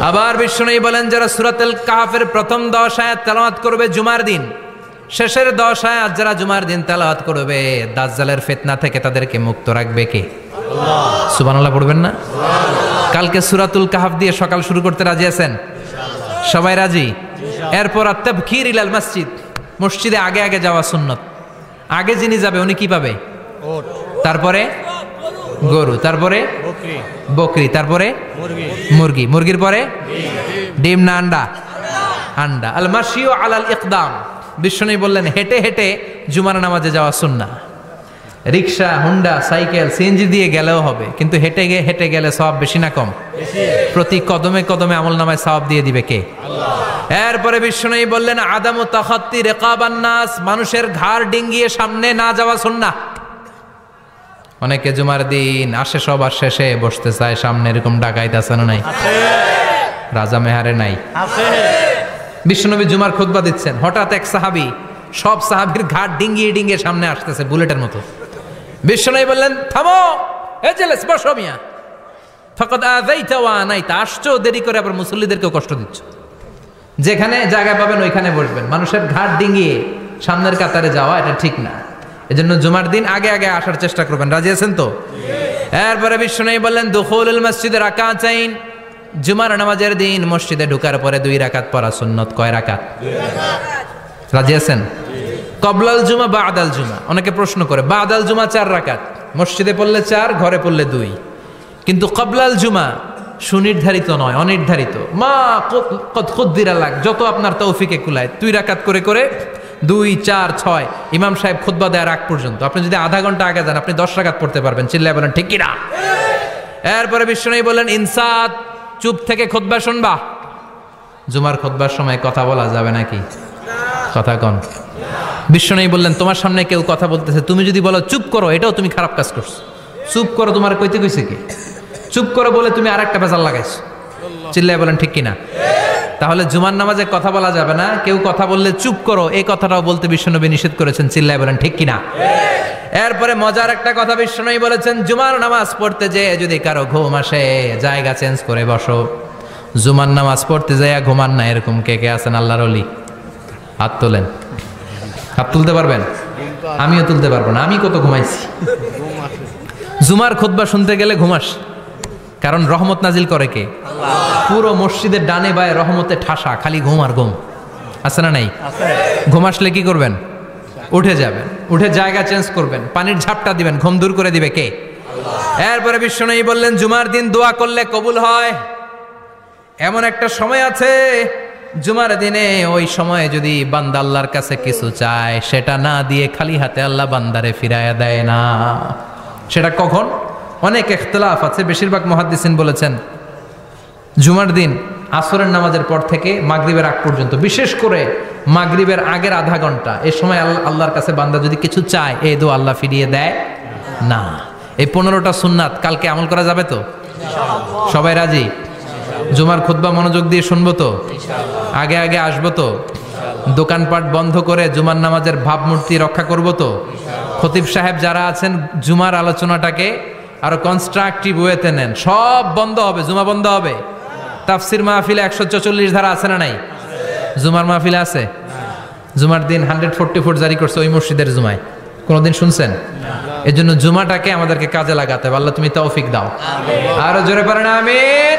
আবার বিষ্ণু বলেন, যারা সূরাতুল কাফের প্রথম 10 আয়াত তেলাওয়াত করবে জুমার দিন, শেষের 10 আয়াত যারা জুমার দিন তেলাওয়াত করবে, দাজ্জালের ফিতনা থেকে তাদেরকে মুক্ত রাখবে কে? আল্লাহ। সুবহানাল্লাহ পড়বেন না? কালকে সূরাতুল কাহফ দিয়ে সকাল শুরু করতে রাজি আছেন? সবাই রাজি? এরপর আত-তাবকির ইলাল মসজিদ, মসজিদে আগে আগে যাওয়া সুন্নত। আগে যিনি যাবে উনি কি পাবে? উট। তারপরে গরু, তারপরে বকরি, তারপরে মুরগি, মুরগির পরে ডিম না আন্ডা? আন্ডা। আল মাশিউ আলাল ইকদাম, বিষ্ণু বললেন হেঁটে হেঁটে জুমার নামাজে যাওয়া সুন্নাহ। রিক্সা, হুন্ডা, সাইকেল, সিএনজি দিয়ে গেলেও হবে, কিন্তু হেঁটে গেলে সওয়াব বেশি না কম? প্রতি কদমে কদমে আমল নামায় সওয়াব দিয়ে দিবে কে? আল্লাহ। এরপরে বিষ্ণু বললেন আদামু তাখাত্তি রিকাবান নাস, মানুষের ঘাড় ডিঙ্গিয়ে সামনে না যাওয়া সুন্নাহ। অনেকে জুমার দিন আসে সবার শেষে বসতে চায় সামনে, এরকম ডাকাইত আছে না নাই? রাজা মেহারে নাই? বিশ্বনবী জুমার খুতবা দিচ্ছেন, হঠাৎ এক সাহাবী সব সাহাবীর ঘাট ডিঙ্গিয়ে ডিঙ্গিয়ে সামনে আসতেছে বুলেটের মতো। বিশ্বনবী বললেন থামো, এজেলেস বসো মিয়া, ফাকাদ আযাইতা ওয়া আনাইতা, আসছো দেরি করে আবার মুসল্লিদেরকেও কষ্ট দিচ্ছ। যেখানে জায়গা পাবেন ওইখানে বসবেন, মানুষের ঘাট ডিঙ্গিয়ে সামনের কাতারে যাওয়া এটা ঠিক না। এজন্য জুমার দিন আগে আগে আসার চেষ্টা করবেন। রাজি আছেন তো? এরপরে বিশ্বনবী বললেন দুখুলুল মসজিদে রাকাতাইন, জুমার নামাজের দিন মসজিদে ঢোকার পরে 2 রাকাত পড়া সুন্নত। কয় রাকাত? 2 রাকাত। রাজি আছেন? কবলাল জুমা বাদাল জুমা, অনেকে প্রশ্ন করে বাদাল জুমা 4 রাকাত, মসজিদে পড়লে 4, ঘরে পড়লে 2, কিন্তু কবলাল জুমা সুনির্ধারিত নয়, অনির্ধারিত। মা কদ খুদ্দিরা লাগ, যত আপনার তৌফিকে কুলায় 2 রাকাত করে করে 2, 4, 6 ইমাম সাহেব খুতবা দেওয়ার আগ পর্যন্ত আপনি যদি আধা ঘন্টা আগে যান আপনি 10 রাকাত পড়তে পারবেন। চিল্লায় বলেন ঠিক কিনা? এরপরে বিষ্ণু বললেন ইনসাত, চুপ থেকে খুতবা শুনবা। জুমার খুতবার সময় কথা বলা যাবে নাকি? কথা কন। বিষ্ণু বললেন তোমার সামনে কেউ কথা বলতেছে, তুমি যদি বলো চুপ করো, এটাও তুমি খারাপ কাজ করছো। চুপ করো তোমার কইতে কইছে কি? চুপ করো বলে তুমি আরেকটা ভেজাল লাগাইছো। চিল্লায় বলেন ঠিক কিনা? তাহলে জুমার নামাজে কথা বলা যাবে না, কেউ কথা বললে চুপ করো এই কথাটাও বলতে বিশ্বনবী নিষেধ করেছেন। চিল্লায় বলেন ঠিক কিনা? এরপরে মজার একটা কথা বিশ্বনবী বলেছেন, জুমার নামাজ পড়তে যেয়ে যদি কারো ঘুম আসে জায়গা চেঞ্জ করে বসো। জুমার নামাজ পড়তে যেয়ে ঘুমান না, এরকম কে কে আছেন আল্লাহর ওলি? হাত তোলেন। হাত তুলতে পারবেন? আমিও তুলতে পারবো না, আমি কত ঘুমাইছি। জুমার খুতবা শুনতে গেলে ঘুমাস, কারণ রহমত নাজিল করে কে? আল্লাহ। পুরো মসজিদের ডানে বায়ে রহমতে ঠাসা, খালি ঘুম আর ঘুম। আছে না নাই? ঘুম আসলে কি করবেন? উঠে যাবেন, উঠে জায়গা চেঞ্জ করবেন, পানির ঝাপটা দিবেন, ঘুম দূর করে দিবে কে? আল্লাহ। এরপরে বিশ্বনবী বললেন জুমার দিন দোয়া করলে কবুল হয়। এমন একটা সময় আছে জুমার দিনে, ওই সময়ে যদি বান্দা আল্লাহর কাছে কিছু চায় সেটা না দিয়ে খালি হাতে আল্লাহ বান্দারে ফিরাইয়া দেয় না। সেটা কখন? অনেক ইখতিলাফ আছে, বেশিরভাগ মুহাদ্দিসিন বলেছেন জুমার দিন আসরের নামাজের পর থেকে মাগরিবের আগ পর্যন্ত, বিশেষ করে মাগরিবের আগের আধা ঘন্টা, এই সময় আল্লাহর কাছে বান্দা যদি কিছু চায় এই দোয়া আল্লাহ ফিরিয়ে দেয় না। এই 15টা সুন্নাত কালকে আমল করা যাবে তো? সবাই রাজি? জুমার খুতবা মনোযোগ দিয়ে শুনবো তো? আগে আগে আসবো তো? দোকানপাট বন্ধ করে জুমার নামাজের ভাবমূর্তি রক্ষা করবো তো? খতিব সাহেব যারা আছেন জুমার আলোচনাটাকে আরো কনস্ট্রাকটিভ ওয়েতে নেন, সব বন্ধ হবে, জুমা বন্ধ হবে। তাফসির মাহফিলে 144 ধারা আছে না নাই? জুমার মাহফিলে আছে? জুমার দিন 144 জারি করছে ওই মসজিদের জুমায়, কোনদিন শুনছেন? এজন্য জুমাটাকে আমাদেরকে কাজে লাগাতে হবে। আল্লাহ তুমি তৌফিক দাও। আরো জোরে পারেন আমিন।